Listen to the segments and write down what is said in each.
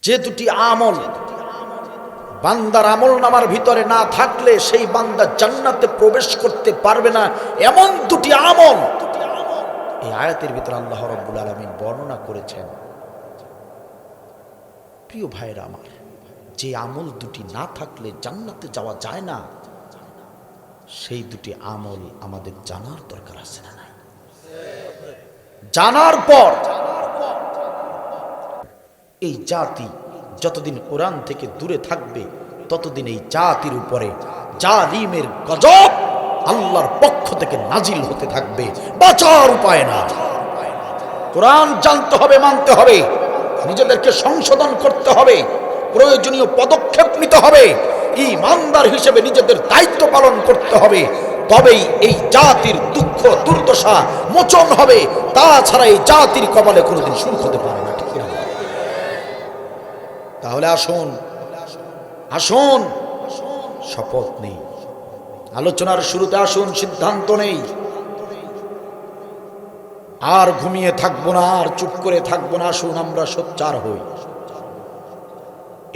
যে দুটি আমল বান্দার আমল নামার ভিতরে না থাকলে সেই বান্দা জান্নাতে প্রবেশ করতে পারবে না, এমন দুটি আমল এই আয়াতের ভিতরে আল্লাহ রাব্বুল আলামিন বর্ণনা করেছেন। প্রিয় ভাইরা আমার, যে আমল দুটি না থাকলে জান্নাতে যাওয়া যায় না, সেই দুটি আমল আমাদের জানার দরকার আছে না নাই? জানার পর এই জাতি যতদিন কোরআন থেকে দূরে থাকবে ততদিন এই জাতির উপরে জালিমের গজব আল্লাহর পক্ষ থেকে নাজিল হতে থাকবে, বাঁচার উপায় না। কোরআন জানতে হবে, মানতে হবে, নিজেদেরকে সংশোধন করতে হবে, প্রয়োজনীয় পদক্ষেপ নিতে হবে, ঈমানদার হিসেবে নিজেদের দায়িত্ব পালন করতে হবে, তবেই এই জাতির দুঃখ দুর্দশা মোচন হবে। তাছাড়া এই জাতির কপালে কোনোদিন সুখ হতে পারে না, ঠিক না? তাহলে আসুন আসুন শপথ নেই, আলোচনার শুরুতে আসুন সিদ্ধান্ত নেই, আর ঘুমিয়ে থাকবো না, আর চুপ করে থাকবো না। আসুন আমরা সোচ্চার হই।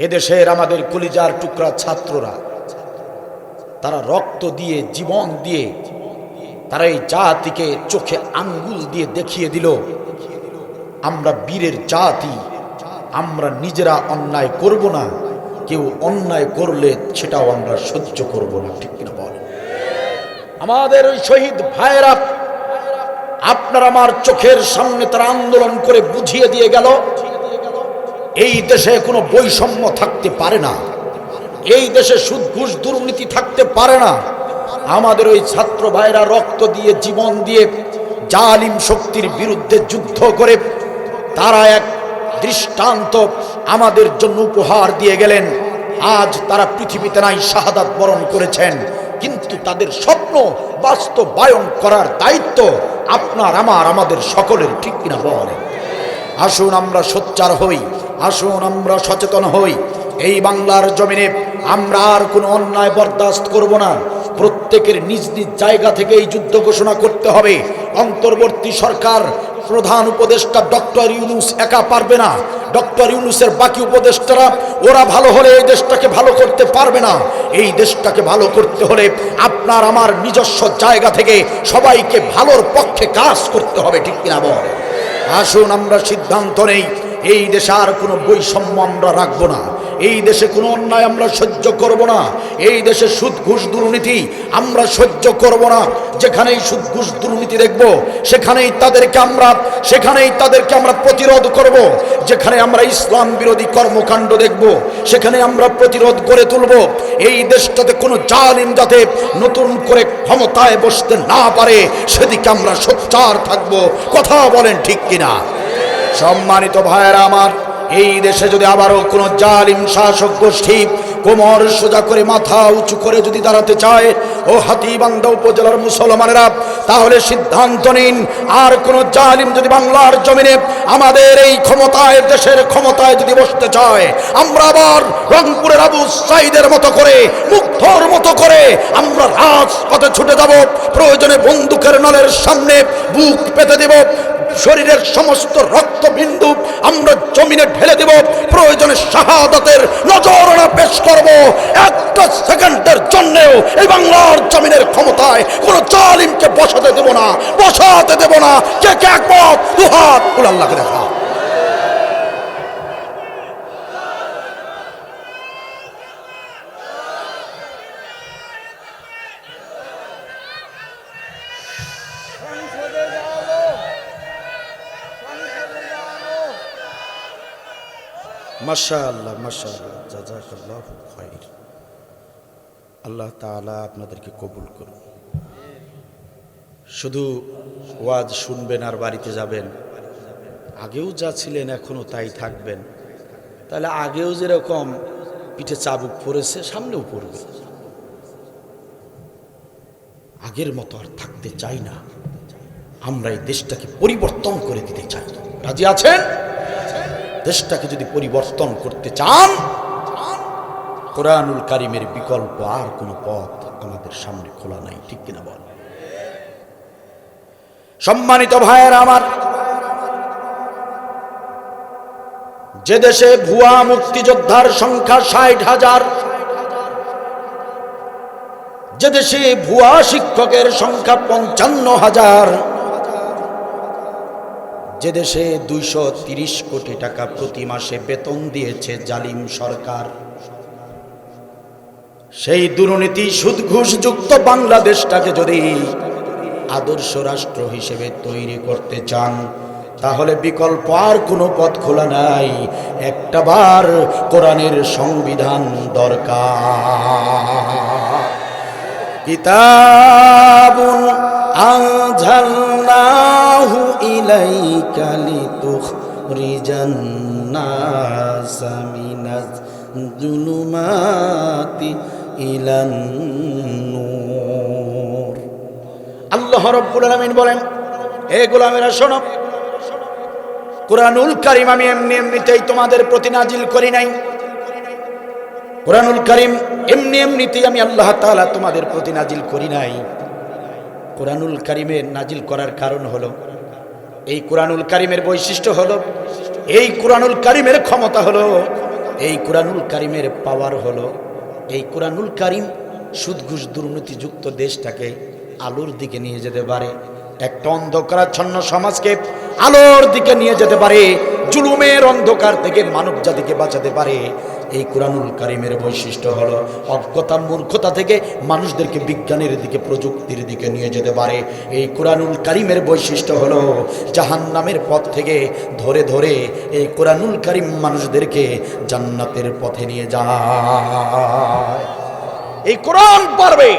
এদেশের আমাদের কলিজার টুকরা ছাত্ররা, তারা রক্ত দিয়ে, জীবন দিয়ে, তারা এই জাতিকে চোখে আঙ্গুল দিয়ে দেখিয়ে দিল আমরা বীরের জাতি, আমরা নিজেরা অন্যায় করব না, কেউ অন্যায় করলে সেটাও আমরা সহ্য করব না, ঠিক কিনা বল? আমাদের ওই শহীদ ভাইয়েরা আপনার আমার চোখের সামনে তারা আন্দোলন করে বুঝিয়ে দিয়ে গেল এই দেশে কোনো বৈষম্য থাকতে পারে না, এই দেশে সুদ ঘুষ দুর্নীতি থাকতে পারে না। আমাদের ওই ছাত্র ভাইরা রক্ত দিয়ে, জীবন দিয়ে জালিম শক্তির বিরুদ্ধে যুদ্ধ করে তারা এক দৃষ্টান্ত আমাদের জন্য উপহার দিয়ে গেলেন। আজ তারা পৃথিবীতে নাই, শাহাদাত বরণ করেছেন, কিন্তু তাদের স্বপ্ন বাস্তবায়ন করার দায়িত্ব আপনার আমার, আমাদের সকলের, ঠিক কিনা বলেন? আসুন আমরা সোচ্চার হই, আসুন আমরা সচেতন হই। এই বাংলার জমিনে আমরা আর কোনো অন্যায় বরদাস্ত করব না। প্রত্যেকের নিজ নিজ জায়গা থেকে এই যুদ্ধ ঘোষণা করতে হবে। অন্তর্বর্তী সরকার প্রধান উপদেষ্টা ডক্টর ইউনূস একা পারবে না। ডক্টর ইউনূসের বাকি উপদেষ্টারা ওরা ভালো হলে এই দেশটাকে ভালো করতে পারবে না। এই দেশটাকে ভালো করতে হলে আপনার আমার নিজস্ব জায়গা থেকে সবাইকে ভালোর পক্ষে কাজ করতে হবে, ঠিক কিনা বল? আসুন আমরা সিদ্ধান্ত নেই, এই দেশে আর কোনো বৈষম্য আমরা রাখবো না, এই দেশে কোনো অন্যায় আমরা সহ্য করব না, এই দেশে সুদ ঘুষ দুর্নীতি আমরা সহ্য করব না। যেখানেই সুদ ঘুষ দুর্নীতি দেখব সেখানেই তাদেরকে আমরা প্রতিরোধ করব। যেখানে আমরা ইসলাম বিরোধী কর্মকাণ্ড দেখব সেখানে আমরা প্রতিরোধ করে তুলব। এই দেশটাতে কোনো জালিম যাতে নতুন করে ক্ষমতায় বসতে না পারে সেদিকে আমরা সোচ্চার থাকব। কথা বলেন ঠিক কিনা? সম্মানিত ভাইয়েরা আমার, এই দেশে যদি আবারও কোনো জালিম শাসক গোষ্ঠী কোমর সোজা করে, মাথা উঁচু করে যদি দাঁড়াতে চায়, ও হাতীবান্ধা উপজেলার মুসলমানেরা, তাহলে সিদ্ধান্ত নিন, আর কোনো জালিম যদি বাংলার জমিনে আমাদের এই ক্ষমতায়, দেশের ক্ষমতায় যদি বসতে চায়, আমরা আবার রংপুরের আবু সাইদের মতো করে, মুগ্ধর মতো করে আমরা রাজপথে ছুটে যাব। প্রয়োজনে বন্দুকের নলের সামনে বুক পেতে দেব, শরীরের সমস্ত রক্তবিন্দু আমরা জমিনে ঢেলে দেব, প্রয়োজনে শাহাদাতের নজরানা পেশ করব। একটা সেকেন্ডের জন্যেও এই বাংলার জমিনের ক্ষমতায় কোন জালিমকে বসাতে দেব না, বসাতে দেব না। কে কে একমত? দুহাত তুলে আল্লাহকে দেখা। মাশাআল্লাহ, মাশাআল্লাহ, জাযাকাল্লাহু খাইর। আল্লাহ তাআলা আপনাদেরকে কবুল করুন। শুধু ওয়াজ শুনবেন আর বাড়িতে যাবেন, আগেও যা ছিলেন এখনো তাই থাকবেন, তাহলে আগেও যেরকম পিঠে চাবুক পড়েছে সামনেও পড়বে। আগের মতো আর থাকতে চাই না, আমরা এই দেশটাকে পরিবর্তন করে দিতে চাই। রাজি আছেন? দেশটাকে যদি পরিবর্তন করতে চান, কোরআনুল কারীমের বিকল্প আর কোনো পথ আমাদের সামনে খোলা নাই, ঠিক কিনা বল? সম্মানিত ভাইয়েরা আমার, যে দেশে ভুয়া মুক্তিযোদ্ধার সংখ্যা 60,000, যে দেশে ভুয়া শিক্ষকের সংখ্যা 55,000, যে দেশে 230 কোটি টাকা প্রতি মাসে বেতন দিয়েছে জালিম সরকার, সেই দুর্নীতি সুদ ঘুষ যুক্ত বাংলাদেশটাকে যদি আদর্শ রাষ্ট্র হিসেবে তৈরি করতে চান, তাহলে বিকল্প আর কোনো পথ খোলা নাই, একটাবার কোরআনের সংবিধান দরকার। কিতাবুন আনজালনাহু ইলাইকা লিতুখরিজান নাসা মিনাজ যুলুমাতি ইলান নূর। আল্লাহ রাব্বুল আলামিন বলেন, হে গোলামেরা শোনো, কুরআনুল কারীম আমি এমনিতেই তোমাদের প্রতি নাজিল করি নাই। কুরআনুল কারীম এমনিতেই আমি আল্লাহ তাআলা তোমাদের প্রতি নাজিল করি নাই। কুরআনুল কারীমের নাজিল করার কারণ হলো, এই কুরআনুল কারীমের বৈশিষ্ট্য হলো, এই কুরআনুল কারীমের ক্ষমতা হলো, এই কুরআনুল কারীমের পাওয়ার হলো, এই কুরআনুল কারীম সুদ ঘুষ দুর্নীতিযুক্ত দেশটাকে আলোর দিকে নিয়ে যেতে পারে, একটা অন্ধকারাচ্ছন্ন সমাজকে আলোর দিকে নিয়ে যেতে পারে, জুলুমের অন্ধকার থেকে মানব জাতিকে বাঁচাতে পারে। এই কুরআনুল কারীমের বৈশিষ্ট্য হলো অজ্ঞতা মূর্খতা থেকে মানুষদেরকে বিজ্ঞানের দিকে প্রযুক্তির দিকে নিয়ে যেতে পারে। এই কুরআনুল কারীমের বৈশিষ্ট্য হলো জাহান্নামের পথ থেকে ধরে ধরে এই কুরআনুল কারীম মানুষদেরকে জান্নাতের পথে নিয়ে যায়। এই কোরআন পারবে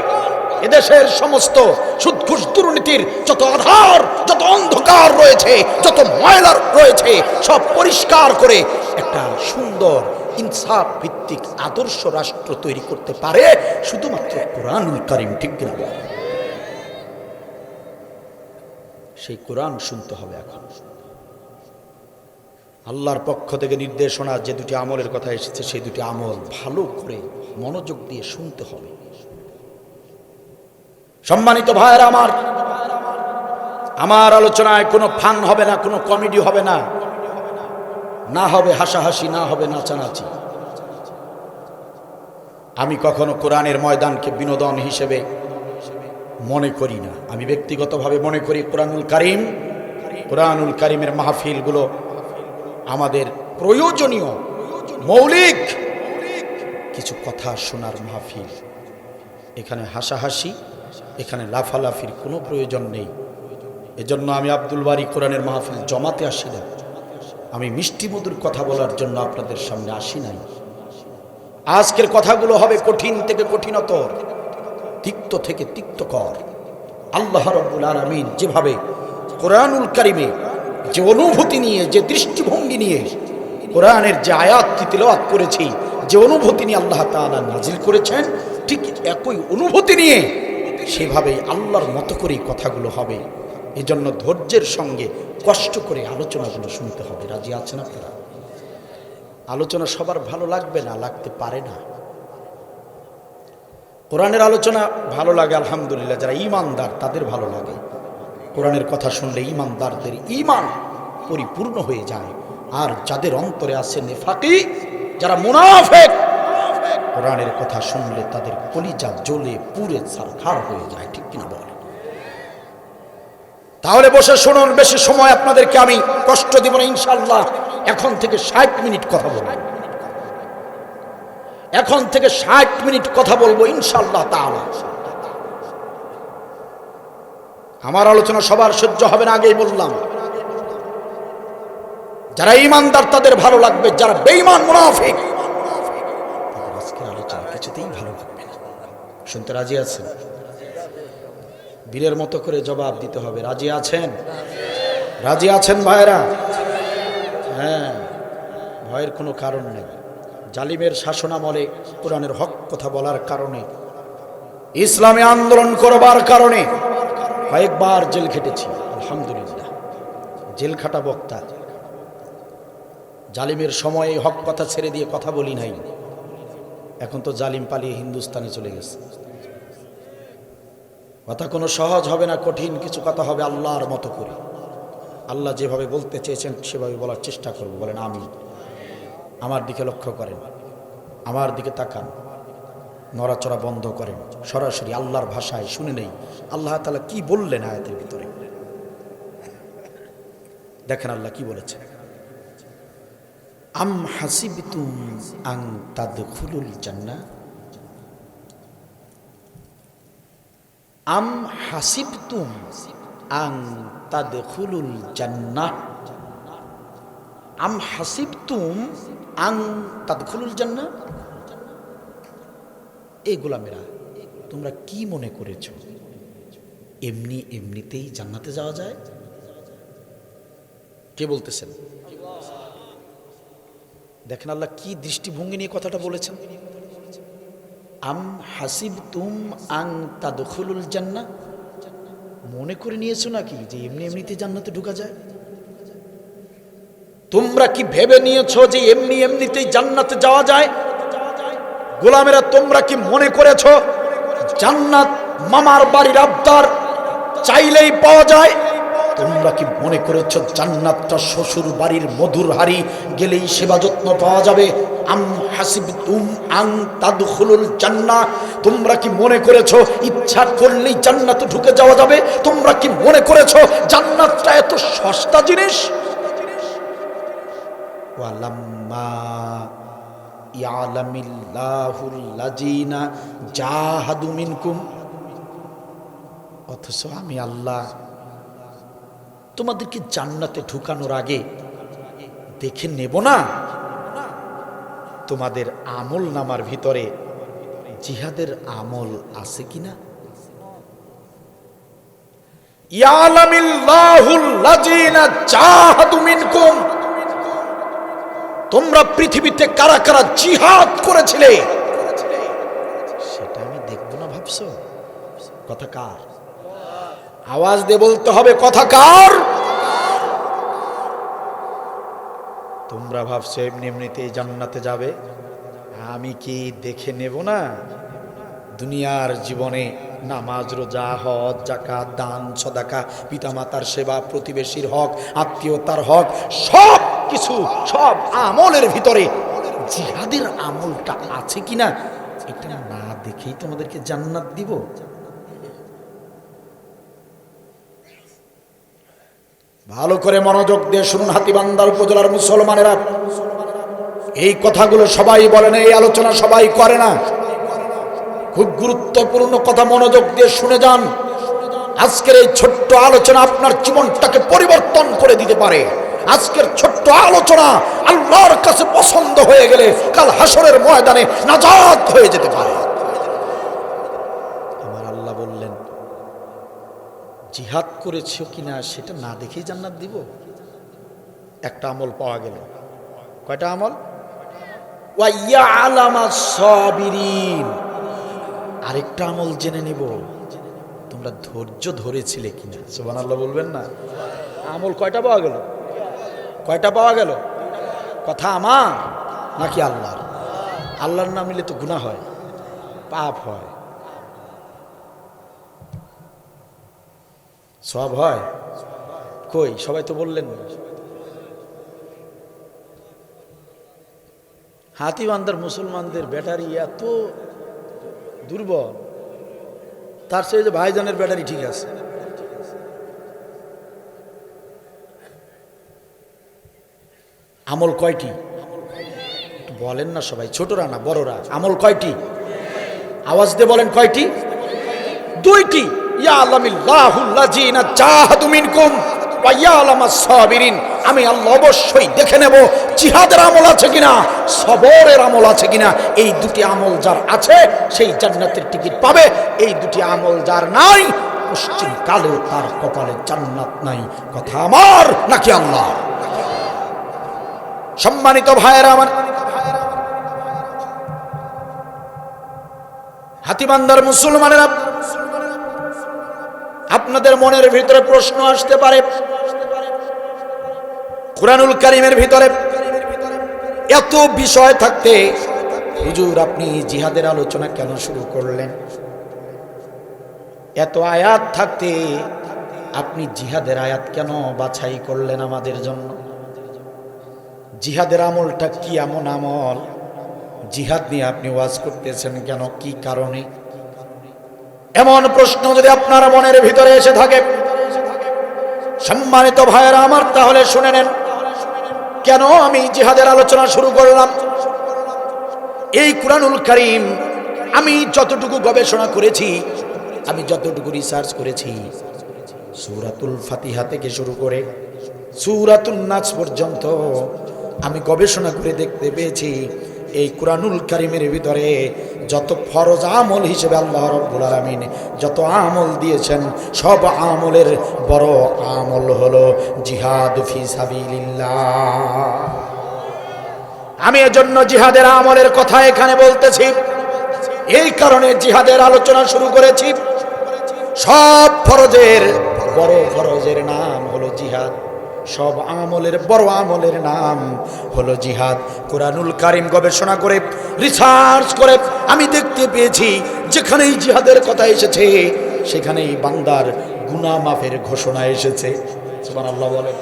এদেশের সমস্ত সুদ ঘুষ দুর্নীতির যত আধার, যত অন্ধকার রয়েছে, যত ময়লা রয়েছে, সব পরিষ্কার করে একটা সুন্দর ইনসাফ ভিত্তিক আদর্শ রাষ্ট্র তৈরি করতে পারে শুধুমাত্র কুরআনুল কারীম। ঠিক কিনা? সেই কোরআন শুনতে হবে। এখন আল্লাহর পক্ষ থেকে নির্দেশনা, যে দুটি আমলের কথা এসেছে সেই দুটি আমল ভালো করে মনোযোগ দিয়ে শুনতে হবে। সম্মানিত ভাইয়েরা আমার, আমার আলোচনায় কোনো ফান হবে না, কোনো কমেডি হবে না, না হবে হাসাহাসি, না হবে নাচানাচি। আমি কখনো কোরআনের ময়দানকে বিনোদন হিসেবে মনে করি না। আমি ব্যক্তিগতভাবে মনে করি কোরআনুল কারীমের মাহফিলগুলো আমাদের প্রয়োজনীয় মৌলিক কিছু কথা শোনার মাহফিল। এখানে হাসাহাসি, এখানে লাফালাফির কোনো প্রয়োজন নেই। এজন্য আমি আব্দুল বারী কোরআনের মাহফিল জমাতে আসি না, আমি মিষ্টি মধুর কথা বলার জন্য আপনাদের সামনে আসি নাই। আজকের কথাগুলো হবে কঠিন থেকে কঠিনতর, তিক্ত থেকে তিক্তকর। আল্লাহ রাব্বুল আলামিন যেভাবে কোরআনুল কারীমে যে অনুভূতি নিয়ে, যে দৃষ্টিভঙ্গি নিয়ে কোরআনের যে আয়াতটি তিলাওয়াত করেছি, যে অনুভূতি নিয়ে আল্লাহ তাআলা নাজিল করেছেন, ঠিক একই অনুভূতি নিয়ে সেভাবেই আল্লাহর মতো করেই কথাগুলো হবে। এজন্য ধৈর্যের সঙ্গে কষ্ট করে আলোচনাগুলো শুনতে হবে। রাজি আছেন আপনারা? আলোচনা সবার ভালো লাগবে না, লাগতে পারে না। কোরআনের আলোচনা ভালো লাগে আলহামদুলিল্লাহ, যারা ঈমানদার তাদের ভালো লাগে। কোরআনের কথা শুনলে ঈমানদারদের ঈমান পরিপূর্ণ হয়ে যায়। আর যাদের অন্তরে আছে নেফাকি, যারা মুনাফিক, কোরআনের কথা শুনলে তাদের কলিজা জ্বলে পুড়ে ছারখার হয়ে যায়। ঠিক কিনা বল? তাহলে বসে শুনুন, বেশি সময় আপনাদেরকে আমি কষ্ট দিব না ইনশাআল্লাহ। এখন থেকে 60 মিনিট কথা বলবো, এখন থেকে 60 মিনিট কথা বলবো ইনশাআল্লাহ তাআলা। আমার আলোচনা সবার সহ্য হবে না, আগেই বললাম। যারা ঈমানদার তাদের ভালো লাগবে, যারা বেঈমান মুনাফিক তাদের আজকের আলোচনা কিছুতেই ভালো লাগবে না। শুনতে রাজি আছেন? বীরের মতো করে জবাব দিতে হবে। রাজি আছেন? রাজি আছেন ভাইরা? হ্যাঁ, ভয়ের কোনো কারণ নেই। জালিমের শাসনামলে কোরআনের হক কথা বলার কারণে, ইসলামী আন্দোলন করবার কারণে কয়েকবার জেল খেটেছি আলহামদুলিল্লাহ। জেল খাটা বক্তা। জালিমের সময়ে হক কথা ছেড়ে দিয়ে কথা বলি নাই। এখন তো জালিম পালিয়ে হিন্দুস্তানে চলে গেছে। কথা কোনো সহজ হবে না, কঠিন কিছু কথা হবে আল্লাহর মতো করে। আল্লাহ যেভাবে বলতে চেয়েছেন সেভাবে বলার চেষ্টা করব। বলেন আমিন। আমার দিকে লক্ষ্য করেন, আমার দিকে তাকান, নড়াচড়া বন্ধ করেন, সরাসরি আল্লাহর ভাষায় শুনে নেই আল্লাহ তাআলা কি বললেন আয়াতের ভিতরে। দেখেন আল্লাহ কি বলেছেন, আম হাসিবতুম আন তাদখুলুল জান্নাহ, আম হাসিবতুম আন তাদখুলুল জান্নাহ, আম হাসিবতুম আন তাদখুলুল জান্নাহ। এই গোলামেরা, তোমরা কি মনে করেছো এমনি এমনিতেই জান্নাতে যাওয়া যায়? কে বলতেছেন? দেখেন আল্লাহ কি দৃষ্টিভঙ্গি নিয়ে কথাটা বলেছেন। আম হাসিবতুম আন তাদখুলুল জান্নাহ, মনে করে নিয়েছো নাকি যে এমনি এমনিতে জান্নাতে ঢোকা যায়? তোমরা কি ভেবে নিয়েছো যে এমনি এমনিতেই জান্নাতে যাওয়া যায়? গোলামেরা, তোমরা কি মনে করেছো জান্নাত মামার বাড়ির আবদার, চাইলেই পাওয়া যায়? তোমরা কি মনে করেছো জান্নাতটা শ্বশুর বাড়ির মধুর হাড়ি, গেলেই সেবা যত্ন পাওয়া যাবে? আম হাসিবতুম আন তাদখুলুল জান্নাহ, তোমরা কি মনে করেছো ইচ্ছা করলেই জান্নাতে ঢুকে যাওয়া যাবে? তোমরা কি মনে করেছো জান্নাতটা এত সস্তা জিনিস? ওয়ালাম্মা ইয়ালামিল্লাহুল লাযিনা জাহাদু মিনকুম, অথচ আমি আল্লাহ তোমাদেরকে জান্নাতে ঢুকানোর আগে দেখে নেব না তোমাদের আমল নামার ভিতরে জিহাদের আমল আছে কিনা? ইয়ালামিল্লাহুল লাযিনা জাহাদু মিনকুম, তোমরা পৃথিবীতে কারা কারা জিহাদ করেছিলে সেটা আমি দেখব না ভাবছো? কথা কার? আওয়াজ দিয়ে বলতে হবে, কথা কার? তোমরা ভাবছো এমনি এমনিতেই জান্নাতে যাবে, আমি কি দেখে নেব না? দুনিয়ার জীবনে নামাজ, রোজা, হজ, যাকাত, দান, সদাকা, পিতামাতার সেবা, প্রতিবেশীর হক, আত্মীয়তার হক, সব কিছু, সব আমলের ভিতরে জিহাদের আমলটা আছে কিনা এটা না দেখেই তোমাদেরকে জান্নাত দিব? ভালো করে মনোযোগ দিয়ে শুনুন হাতীবান্ধার উপজেলার মুসলমানেরা, এই কথাগুলো সবাই বলে না, এই আলোচনা সবাই করে না। খুব গুরুত্বপূর্ণ কথা, মনোযোগ দিয়ে শুনে যান। আজকের এই ছোট্ট আলোচনা আপনার জীবনটাকে পরিবর্তন করে দিতে পারে। আজকের ছোট্ট আলোচনা আল্লাহর কাছে পছন্দ হয়ে গেলে কাল হাসরের ময়দানে নাজাত হয়ে যেতে পারে। আমার আল্লাহ বললেন, জিহাদ করেছো কিনা সেটা না দেখেই জান্নাত দিব? একটা আমল পাওয়া গেল। কয়টা আমল? ওয়া ইয়ালামাস সাবিরিন, আরেকটা আমল জেনে নিব তোমরা ধৈর্য ধরেছিলে কিনা। সুবহানাল্লাহ বলবেন না? আমল কয়টা পাওয়া গেল? কয়টা পাওয়া গেল? কথা আমার নাকি আল্লাহর? আল্লাহর না মিলে তো গুনাহ হয়, পাপ হয়, সব হয়। কই সবাই তো বললেন না। হাতীবান্ধার মুসলমানদের ব্যাটারি এত দুর্বল, তার চেয়ে যে ভাইজানের ব্যাটারি ঠিক আছে। আমল কয়টি বলেন না সবাই, ছোটরা না বড়রা? আমল কয়টি? আওয়াজ দিয়ে বলেন কয়টি? দুইটি। ইয়ালামিল্লাহুল লাযিনা জাহাদু মিনকুম ওয়া ইয়ালামাস সাবিরিন, আমি আল্লাহ অবশ্যই দেখে নেব জিহাদের আমল আছে কিনা, সবরের আমল আছে কিনা। এই দুটি আমল যার আছে সেই জান্নাতের টিকিট পাবে। এই দুটি আমল যার নাই, পশ্চিম কালেও তার কপালে জান্নাত নাই। কথা আমার নাকি আল্লাহ? সম্মানিত ভাইয়েরা আমার, হাতীবান্ধার মুসলমানেরা, আপনাদের মনের ভিতরে প্রশ্ন আসতে পারে, কুরআনুল কারীমের ভিতরে এত বিষয় থাকতে হুজুর আপনি জিহাদের আলোচনা কেন শুরু করলেন? এত আয়াত থাকতে আপনি জিহাদের আয়াত কেন বাছাই করলেন আমাদের জন্য? জিহাদের আমলটা কি এমন আমল? জিহাদ নিয়ে আপনি ওয়াজ করতেছেন কেন, কি কারণে? এমন প্রশ্ন যদি আপনার মনের ভিতরে এসে থাকে, সম্মানিত ভাইয়েরা আমার, তাহলে শুনে নেন কেন আমি জিহাদের আলোচনা শুরু করলাম। এই কুরআনুল কারীম আমি যতটুকু গবেষণা করেছি, আমি যতটুকু রিসার্চ করেছি, সূরাতুল ফাতিহা থেকে শুরু করে সূরাতুন নাস পর্যন্ত আমি গবেষণা করে দেখতে পেয়েছি এই কুরআনুল কারীমের ভিতরে যত ফরজ আমল হিসেবে আল্লাহ রাব্বুল আলামিন যত আমল দিয়েছেন, সব আমলের বড় আমল হলো জিহাদ ফি সাবিলিল্লাহ। আমি এজন্য জিহাদের আমলের কথা এখানে বলতেছি, এই কারণে জিহাদের আলোচনা শুরু করেছি। সব ফরজের বড় ফরজের নাম হলো জিহাদ, সব আমলের বড় আমলের নাম হলো জিহাদ। কুরআনুল কারীম গবেষণা করে, রিসার্চ করে আমি দেখতে পেয়েছি যেখানেই জিহাদের কথা এসেছে সেখানেই বান্দার গুনাহ মাফের ঘোষণা এসেছে। সুবহানাল্লাহ বলে।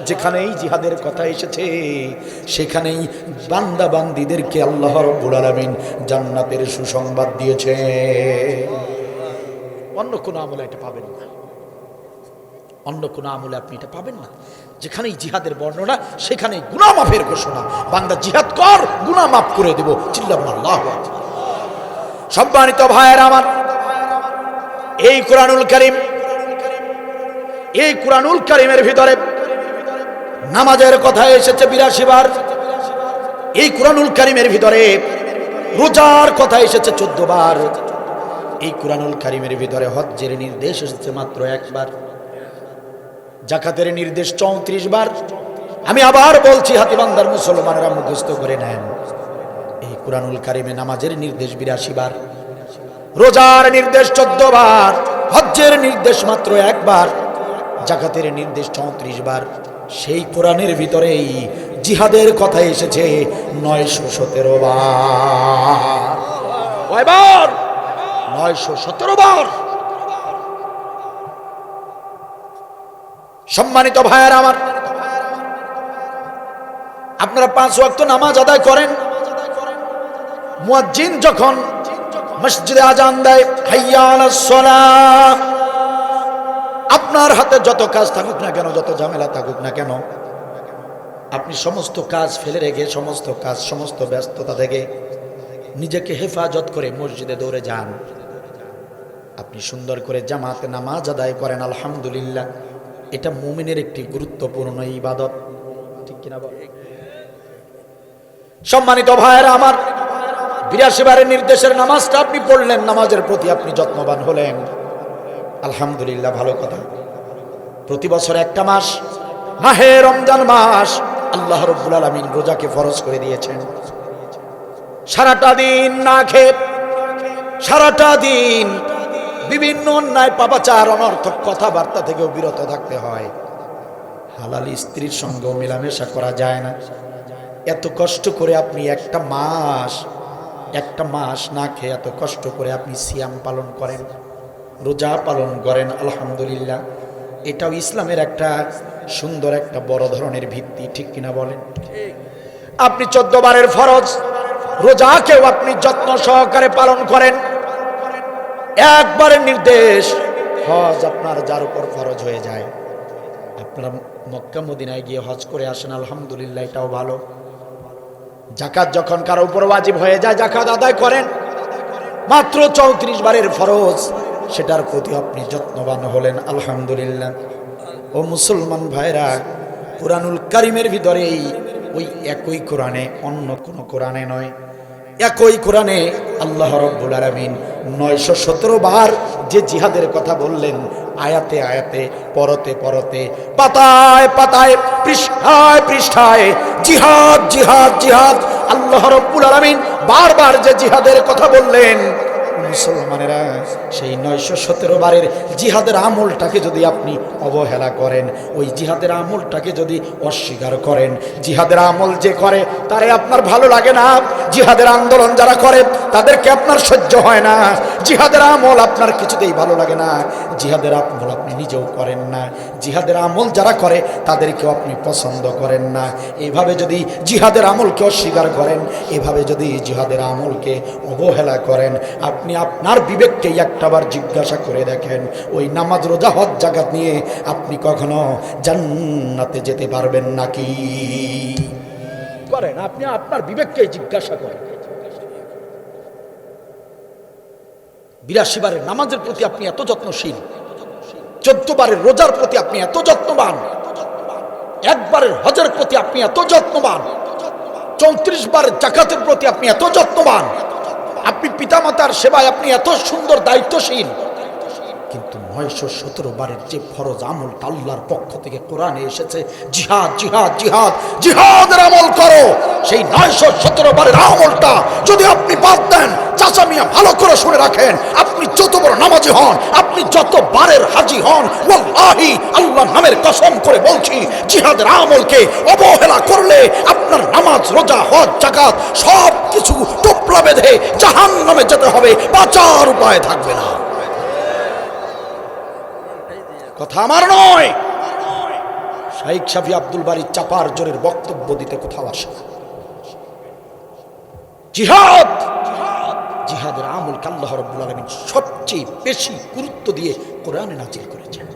যেখানেই জিহাদের কথা এসেছে সেখানেই বান্দা বান্দীদেরকে আল্লাহ রাব্বুল আলামিন জান্নাতের সুসংবাদ দিয়েছে। অন্য কোন আমলে এটা পাবেন না, অন্য কোন আমলে আপনি এটা পাবেন না। যেখানেই জিহাদের বর্ণনা সেখানেই গুনাহ মাফের ঘোষণা। বান্দা জিহাদ কর, গুনাহ মাফ করে দেব। চিল্লাবেন আল্লাহু আকবার। সম্মানিত ভাইয়েরা আমার, এই কুরআনুল কারীম, এই কুরআনুল কারীমের ভিতরে নামাজের কথা এসেছে 82 বার। এই কুরআনুল কারীমের ভিতরে রোজার কথা এসেছে 14 বার। এই কুরআনুল কারীমের ভিতরে হজ্জের নির্দেশ এসেছে মাত্র একবার। যাকাতের নির্দেশ 34 বার। আমি আবার বলছি, হাতিবান্দার মুসলমানরা মুখস্থ করে নেন, এই কুরআনুল কারীমে নামাজের নির্দেশ 82 বার, রোজার নির্দেশ 14 বার, হজ্জের নির্দেশ মাত্র একবার, যাকাতের নির্দেশ 34 বার। সেই কোরআনের ভিতরেই জিহাদের কথা এসেছে 917 বার। কয়বার? 917 বার। সম্মানিত ভাইয়েরা আমার, আপনারা 5 ওয়াক্ত নামাজ আদায় করেন। মুয়াজ্জিন যখন মসজিদে আজান দেয়, হাইয়া আলাস সালাহ, আপনার হাতে যত কাজ থাকুক না কেন, যত ঝামেলা থাকুক না কেন, আপনি সমস্ত কাজ ফেলে রেখে, সমস্ত কাজ, সমস্ত ব্যস্ততা থেকে নিজেকে হেফাজত করে মসজিদে দৌড়ে যান। আপনি সুন্দর করে জামাতে নামাজ আদায় করেন। আলহামদুলিল্লাহ, এটা মুমিনের একটি গুরুত্বপূর্ণ ইবাদত, ঠিক কিনা বল? সম্মানিত ভাইয়েরা আমার, 82 বারের নির্দেশের নামাজটা আপনি পড়লেন, নামাজের প্রতি আপনি যত্নবান হলেন। আলহামদুলিল্লাহ, ভালো কথা। প্রতি বছর একটা মাস, মাহে রমজান মাস, আল্লাহ রাব্বুল আলামিন রোজাকে ফরজ করে দিয়েছেন। সারাটা দিন না খেয়ে, সারাটা দিন বিভিন্ন অন্যায় পাপাচার অনর্থক কথাবার্তা থেকেও বিরত থাকতে হয়। হালাল স্ত্রীর সঙ্গেও মেলামেশা করা যায় না। এত কষ্ট করে আপনি একটা মাস না খেয়ে এত কষ্ট করে আপনি সিয়াম পালন করেন, রোজা পালন করেন। আলহামদুলিল্লাহ, এটাও ইসলামের একটা সুন্দর একটা বড় ধরনের ভিত্তি, ঠিক কিনা বলেন? আপনি 14 বারের ফরজ রোজাকেও আপনি যত্ন সহকারে পালন করেন। একবারের নির্দেশ হজ আপনার যার উপর ফরজ হয়ে যায়, আপনারা মক্কা মদিনায় গিয়ে হজ করে আসেন, আলহামদুলিল্লাহ, এটাও ভালো। যাকাত যখন কারো উপর ওয়াজিব হয়ে যায়, যাকাত আদায় করেন। মাত্র 34 বারের ফরজ, সেটার প্রতি আপনি যত্নবান হলেন, আলহামদুলিল্লাহ। ও মুসলমান ভাইরা, কুরআনুল কারীমের ভিতরেই ওই একই কোরআনে, অন্য কোনো কোরআনে নয়, একই কোরআনে আল্লাহ রাব্বুল আলামিন 917 বার যে জিহাদের কথা বললেন, আয়াতে আয়াতে, পরতে পরতে, পাতায় পাতায়, পৃষ্ঠায় পৃষ্ঠায় জিহাদ জিহাদ জিহাদ, আল্লাহ রাব্বুল আলামিন বারবার যে জিহাদের কথা বললেন, মুসলমানেরা সেই 917 বারের জিহাদের আমলটাকে যদি আপনি অবহেলা করেন, ওই জিহাদের আমলটাকে যদি অস্বীকার করেন, জিহাদের আমল যে করে তারে আপনার ভালো লাগে না, জিহাদের আন্দোলন যারা করে তাদেরকে আপনার সহ্য হয় না, জিহাদের আমল আপনার কিছুতেই ভালো লাগে না, জিহাদের আমল আপনি নিজেও করেন না, জিহাদের আমল যারা করে তাদেরকেও আপনি পছন্দ করেন না। এইভাবে যদি জিহাদের আমলকে অস্বীকার করেন, এভাবে যদি জিহাদের আমলকে অবহেলা করেন, আপনি আপনার বিবেককেই একটাবার জিজ্ঞাসা করে দেখেন, ওই নামাজ রোজা হজ জাকাত নিয়ে আপনি কখনো জান্নাতে যেতে পারবেন নাকি? করেন, আপনি আপনার বিবেককেই জিজ্ঞাসা করেন। 82 বারের নামাজের প্রতি আপনি এত যত্নশীল, 14 বারের রোজার প্রতি আপনি এত যত্নবান, একবারের হজের প্রতি আপনি এত যত্নবান, 34 বারের জাকাতের প্রতি আপনি এত যত্নবান, আপনি পিতামাতার সেবায় আপনি এত সুন্দর দায়িত্বশীল, কিন্তু 917 বারের যে ফরজ আমলটা আল্লাহর পক্ষ থেকে কোরআনে এসেছে, জিহাদ জিহাদ জিহাদ, জিহাদের আমল করো, সেই 917 বারের আমলটা যদি আপনি বাদ দেন, চাচা মিয়া ভালো করে শুনে রাখেন, আপনি যত বড় নামাজি হন, আপনি যত বারের হাজি হন, ওয়াল্লাহি আল্লাহর নামের কসম করে বলছি, জিহাদের আমলকে অবহেলা করলে আপনার নামাজ রোজা হজ যাকাত সব কিছু টোপলা বেঁধে জাহান্নামে যেতে হবে, বাঁচার উপায় থাকবে না। কথা আমার নয়, শাইখ শাফি আব্দুল বারী চাপার জোরের বক্তব্য দিতে কোথাও আসে না। জিহাদ, জিহাদের আমলকে আল্লাহ রাব্বুল আলামিন সবচেয়ে বেশি গুরুত্ব দিয়ে কোরআনে নাজিল করেছেন।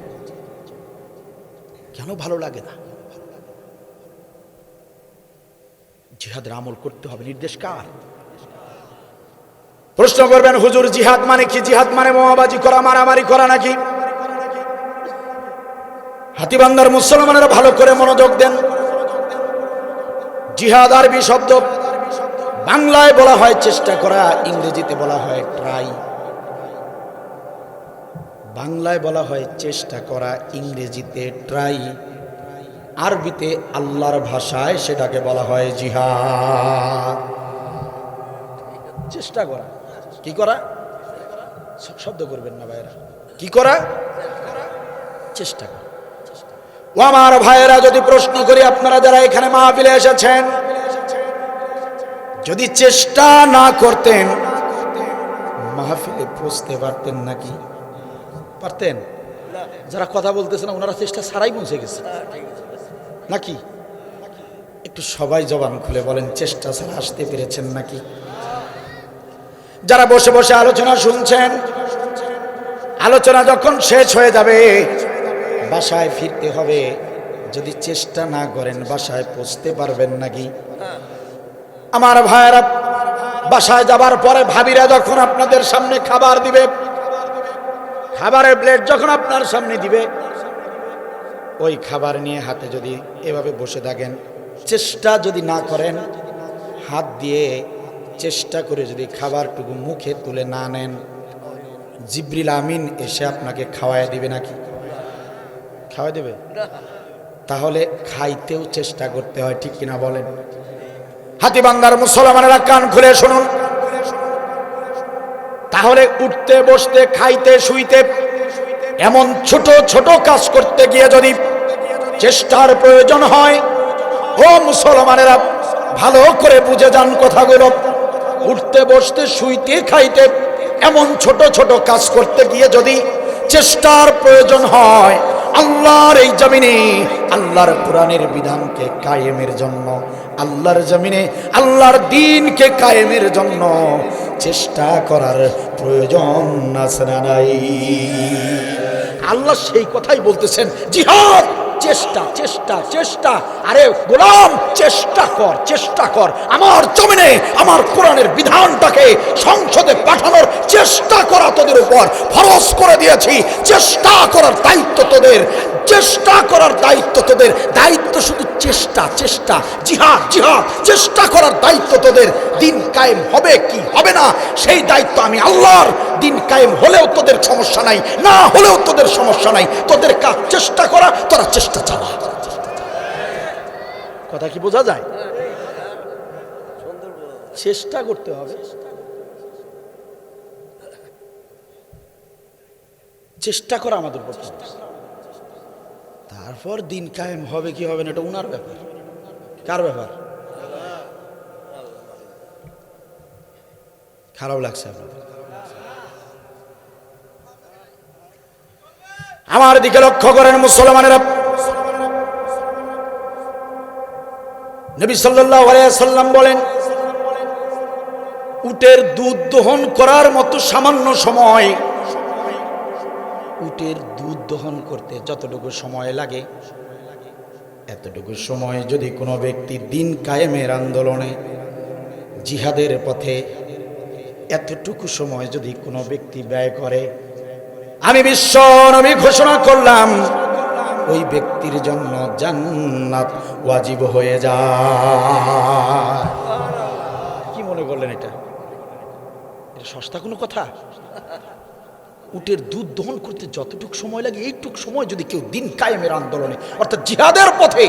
কেন ভালো লাগে না? জিহাদের আমল করতে হবে, নির্দেশ কার? প্রশ্ন করবেন, হুজুর জিহাদ মানে কি? জিহাদ মানে বোমাবাজি করা, মারামারি করা নাকি? হাতীবান্ধার মুসলমানেরা ভালো করে মনোযোগ দেন। জিহাদ আরবি শব্দ, বাংলায় বলা হয় চেষ্টা করা, ইংরেজিতে বলা হয় ট্রাই। বাংলায় বলা হয় চেষ্টা করা, ইংরেজিতে ট্রাই, আরবিতে আল্লাহর ভাষায় সেটাকে বলা হয় জিহাদ। চেষ্টা করা, কি করা? শব্দ করবেন না ভাইরা, কি করা? চেষ্টা করা। ও আমার ভাইয়েরা, যদি প্রশ্ন করি, আপনারা যারা এখানে মাহফিলে এসেছেন, যদি চেষ্টা না করতেন মাহফিলে পৌঁছতে পারতেন নাকি? পারতেন? যারা কথা বলতেছেন ওনারা চেষ্টা ছাড়াই পৌঁছে গেছে নাকি? একটু সবাই জবান খুলে বলেন, চেষ্টা ছাড়া আসতে পেরেছেন নাকি? যারা বসে বসে আলোচনা শুনছেন, আলোচনা যখন শেষ হয়ে যাবে, বাসায় ফিরতে হবে, যদি চেষ্টা না করেন বাসায় পৌঁছতে পারবেন নাকি? আমার ভাইয়েরা, বাসায় যাবার পরে ভাবিরা যখন আপনাদের সামনে খাবার দিবে, খাবারের প্লেট যখন আপনার সামনে দিবে, ওই খাবার নিয়ে হাতে যদি এভাবে বসে থাকেন, চেষ্টা যদি না করেন, হাত দিয়ে চেষ্টা করে যদি খাবারটুকু মুখে তুলে না নেন, জিবরিল আমিন এসে আপনাকে খাওয়ায় দিবে নাকি? খাওয়াই দেবে? তাহলে খাইতেও চেষ্টা করতে হয়, ঠিক কিনা বলেন? হাতীবান্ধার মুসলমানেরা কান খুলে শুনুন, তাহলে উঠতে বসতে খাইতে শুইতে এমন ছোট ছোট কাজ করতে গিয়ে যদি চেষ্টার প্রয়োজন হয়, ও মুসলমানেরা ভালো করে বুঝে যান কথাগুলো, উঠতে বসতে শুইতে খাইতে এমন ছোট ছোট কাজ করতে গিয়ে যদি চেষ্টার প্রয়োজন হয়, আল্লাহর এই জমিনে আল্লাহর কোরআনের বিধানকে কায়েমের জন্য, আল্লাহর জমিনে আল্লাহর দ্বীনকে কায়েমের জন্য চেষ্টা করার প্রয়োজন আছে না নাই? আল্লাহ সেই কথাই বলতেছেন, জিহাদ, চেষ্টা চেষ্টা চেষ্টা। আরে গোলাম, চেষ্টা কর, চেষ্টা কর, আমার জমিনে আমার কোরআনের বিধানটাকে সংসদে পাঠানোর চেষ্টা করা তোদের উপর ফরজ করে দিয়েছি। চেষ্টা করার দায়িত্ব তোদের, চেষ্টা করার দায়িত্ব তোদের, দায়িত্ব শুধু চেষ্টা চেষ্টা, জিহাদ জিহাদ, চেষ্টা করার দায়িত্ব তোদের। দিন কায়েম হবে কি হবে না সেই দায়িত্ব আমি আল্লাহর। দিন কায়েম হলেও তোদের সমস্যা নাই, না হলেও তোদের সমস্যা নাই, তোদের কাজ চেষ্টা করা, তোরা চেষ্টা চালা। কথা কি বোঝা যায়? চেষ্টা করতে হবে, চেষ্টা করা আমাদের পক্ষে। তারপর দিন কায়েম হবে কি হবে না এটা উনার ব্যাপার। কার ব্যাপার? খারাপ লাগছে আপনাদের? আমার দিকে লক্ষ্য করেন মুসলমানেরা। নবী সাল্লাল্লাহু আলাইহি সাল্লাম বলেন, উটের দুধ দহন করার মতো সামান্য সময়, উটের দুধ দহন করতে যতটুকু সময় লাগে, এতটুকু সময় যদি কোনো ব্যক্তি দিন কায়েমের আন্দোলনে, জিহাদের পথে এতটুকু সময় যদি কোনো ব্যক্তি ব্যয় করে, আমি বিশ্ব নবী ঘোষণা করলাম ওই ব্যক্তির জন্য জান্নাত ওয়াজিব হয়ে যায়। কি মনে করলেন এটা সস্তা কোনো কথা? উটের দুধ দহন করতে যতটুকু সময় লাগে, এইটুক সময় যদি কেউ দিন কায়েমের আন্দোলনে অর্থাৎ জিহাদের পথে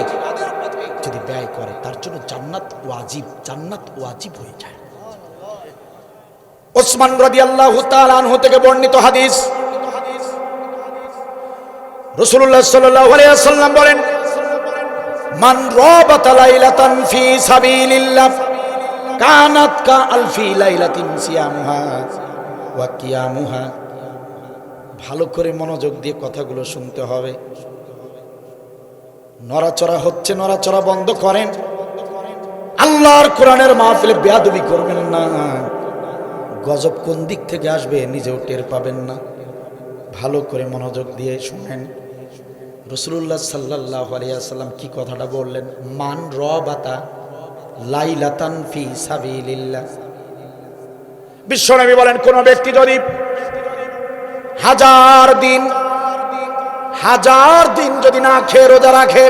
যদি ব্যয় করে, তার জন্য জান্নাত ওয়াজিব হয়ে যায়। ওসমান রাদিয়াল্লাহু তাআলা আনহু থেকে বর্ণিত হাদিস, রাসূলুল্লাহ সাল্লাল্লাহু আলাইহি ওয়াসাল্লাম বলেন, মান রাবাতা লাইলাতান ফি সাবিলিল্লাহ কানাত কা আলফি লাইলাতিন সিয়ামুহা ওয়া কিয়ামুহা। ভালো করে মনোযোগ দিয়ে কথাগুলো শুনতে হবে। নড়াচড়া হচ্ছে, নড়াচড়া বন্ধ করেন। আল্লাহর কোরআনের মাহফিলে বেয়াদবি করবেন না। গজব কোন দিক থেকে আসবে নিজেও টের পাবেন না। ভালো করে মনোযোগ দিয়ে শুনেন। রাসূলুল্লাহ সাল্লাল্লাহু আলাইহি ওয়াসাল্লাম কি কথাটা বললেন? মান রাবাতা লাইলাতান ফি সাবিলিল্লাহ। বিশ্বনবী বলেন, কোন ব্যক্তি যদি হাজার দিন যদি না খেয়ে রোজা রাখে,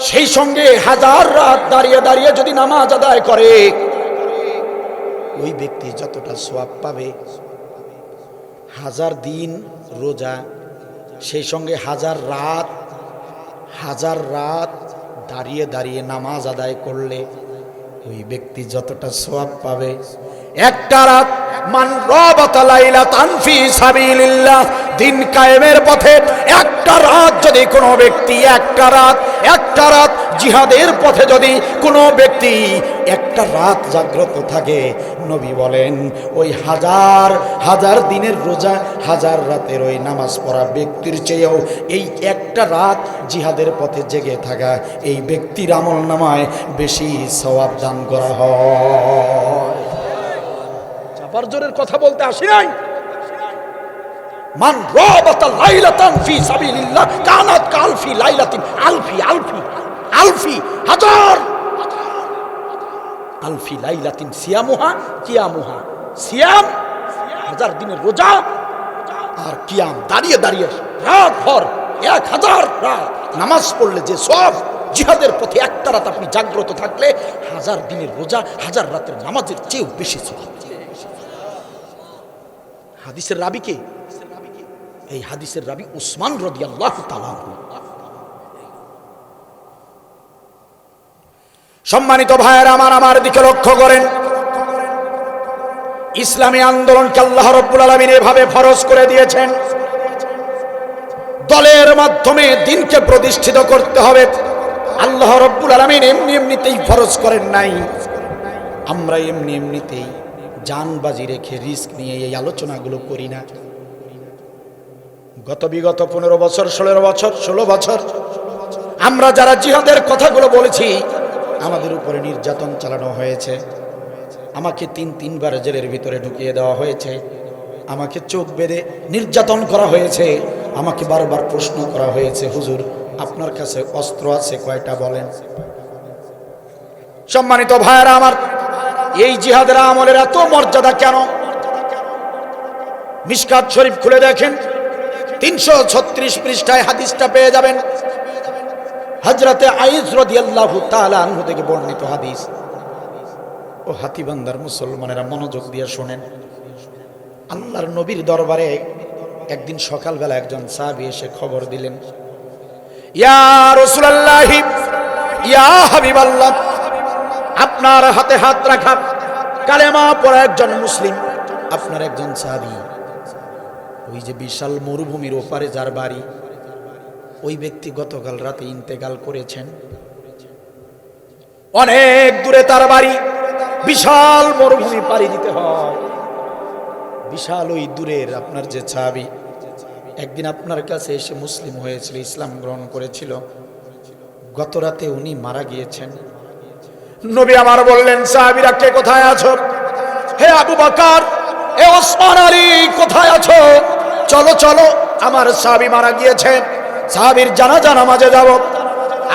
সেই সঙ্গে হাজার রাত দাঁড়িয়ে দাঁড়িয়ে যদি নামাজ আদায় করে, ওই ব্যক্তি যতটা সওয়াব পাবে, হাজার দিন রোজা, সেই সঙ্গে হাজার রাত দাঁড়িয়ে দাঁড়িয়ে নামাজ আদায় করলে ওই ব্যক্তি যতটা সওয়াব পাবে, একটা রাত, মান রাবাতা লাইলাতান ফি সাবিলিল্লাহ, দিন কায়েমের পথে একটা রাত যদি কোনো ব্যক্তি, একটা রাত জিহাদের পথে যদি কোনো ব্যক্তি একটা রাত জাগ্রত থাকে, নবী বলেন ওই হাজার দিনের রোজা, হাজার রাতের ওই নামাজ পড়া ব্যক্তির চেয়েও এই একটা রাত জিহাদের পথে জেগে থাকা এই ব্যক্তির আমল নামায় বেশি সওয়াব দান করা হয়। চাপার জোরের কথা বলতে আসি নাই। মান রাবাতা লাইলাতান ফি সাবিলিল্লাহ কানাত কালফি লাইলাতিন, আলফি হাজার, আলফি লাইলাতিন সিয়ামুহা কিয়ামুহা। সিয়াম হাজার দিনের রোজা, আর কিয়াম দাঁড়িয়ে দাঁড়িয়ে রাত ভর 1000 রাত নামাজ পড়লে যে সওয়াব, জিহাদের পথে একটা রাত আপনি জাগ্রত থাকলে হাজার দিনের রোজা, হাজার রাতের নামাজের চেয়েও বেশি সওয়াব। হাদিসের রাবি কে? এই হাদিসের রাবি উসমান রাদিয়াল্লাহু তাআলা আনহু। সম্মানিত ভাইয়েরা আমার দিকে লক্ষ্য করেন। ইসলামী আন্দোলনকে আল্লাহ রাব্বুল আলামিন এভাবে ফরজ করে দিয়েছেন, দলের মাধ্যমে দিনকে প্রতিষ্ঠিত করতে হবে। আল্লাহ রাব্বুল আলামিন এমনিতেই ফরজ করেন নাই। আমরা এমনিতেই জানবাজি রেখে রিস্ক নিয়ে এই আলোচনাগুলো করি না। বিগত 15 বছর, 16 বছর আমরা যারা জিহাদের কথাগুলো বলেছি, আমাদের উপরে নির্যাতন চালানো হয়েছে। আমাকে তিনবার জেলের ভিতরে ঢুকিয়ে দেওয়া হয়েছে। আমাকে চোখ বেঁধে নির্যাতন করা হয়েছে। আমাকে বারবার প্রশ্ন করা হয়েছে, হুজুর আপনার কাছে অস্ত্র আছে কয়টা বলেন। সম্মানিত ভাইয়েরা আমার, এই জিহাদের আমলের এত মর্যাদা কেন? মিশকাত শরীফ খুলে দেখেন, 336 পৃষ্ঠায় হাদিসটা পেয়ে যাবেন। হযরতে আয়েশ রাদিয়াল্লাহু তাআলা আনহু থেকে বর্ণিত হাদিস। ও হাতিবান্দার মুসলমানেরা মনোযোগ দিয়ে শোনেন। আল্লাহর নবীর দরবারে একদিন সকালবেলা একজন সাহাবী এসে খবর দিলেন, ইয়া রাসূলুল্লাহ, ইয়া হাবিবাল্লাহ, আপনার হাতে হাত রাখা কালেমা পড়া একজন মুসলিম, আপনার একজন সাহাবী, ওই যে বিশাল মরুভূমির ওপারে যার বাড়ি, ওই ব্যক্তি গতকাল রাতে ইন্তেকাল করেছেন। অনেক দূরে তার বাড়ি, বিশাল মরুভূমি পাড়ি দিতে হয়। বিশাল ওই দূরের আপনার যে সাহাবী, একদিন আপনার কাছে এসে মুসলিম হয়েছিল, ইসলাম গ্রহণ করেছিল। গত রাতে উনি মারা গিয়েছেন। নবী আমার বললেন, সাহাবীরা কে কোথায় আছো? হে আবু বকর, হে ওসমান আলী, কোথায় আছো? চলো চলো, আমার সাহাবী মারা গিয়েছে, সাহাবীর জানাজা নামাজে যাব।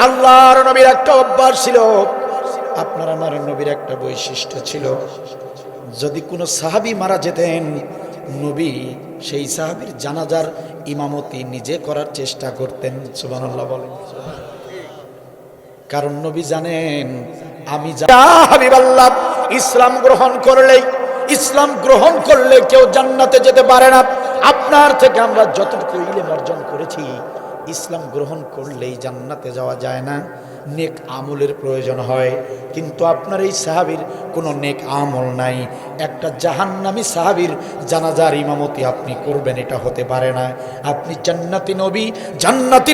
আল্লাহর নবীর একটা অভ্যাস ছিল, আপনার আমার নবীর একটা বৈশিষ্ট্য ছিল, যদি কোনো সাহাবী মারা যেতেন, নবী সেই সাহাবীর জানাজার ইমামতি নিজে করার চেষ্টা করতেন। সুবহানাল্লাহ বলেন। কারণ নবী জানেন, আমি হাবিবাল্লাহ, ইসলাম গ্রহণ করলে কেউ জান্নাতে যেতে পারে না। আপনার থেকে আমরা যতটুকু ইলম অর্জন করেছি, ইসলাম গ্রহণ করলেই জান্নাতে যাওয়া যায় না, নেক আমলের প্রয়োজন হয়। কিন্তু আপনার এই সাহাবীর কোনো নেক আমল নাই, একটা জাহান্নামী সাহাবীর জানাজার ইমামতি আপনি করবেন, এটা হতে পারে না। আপনি জান্নাতি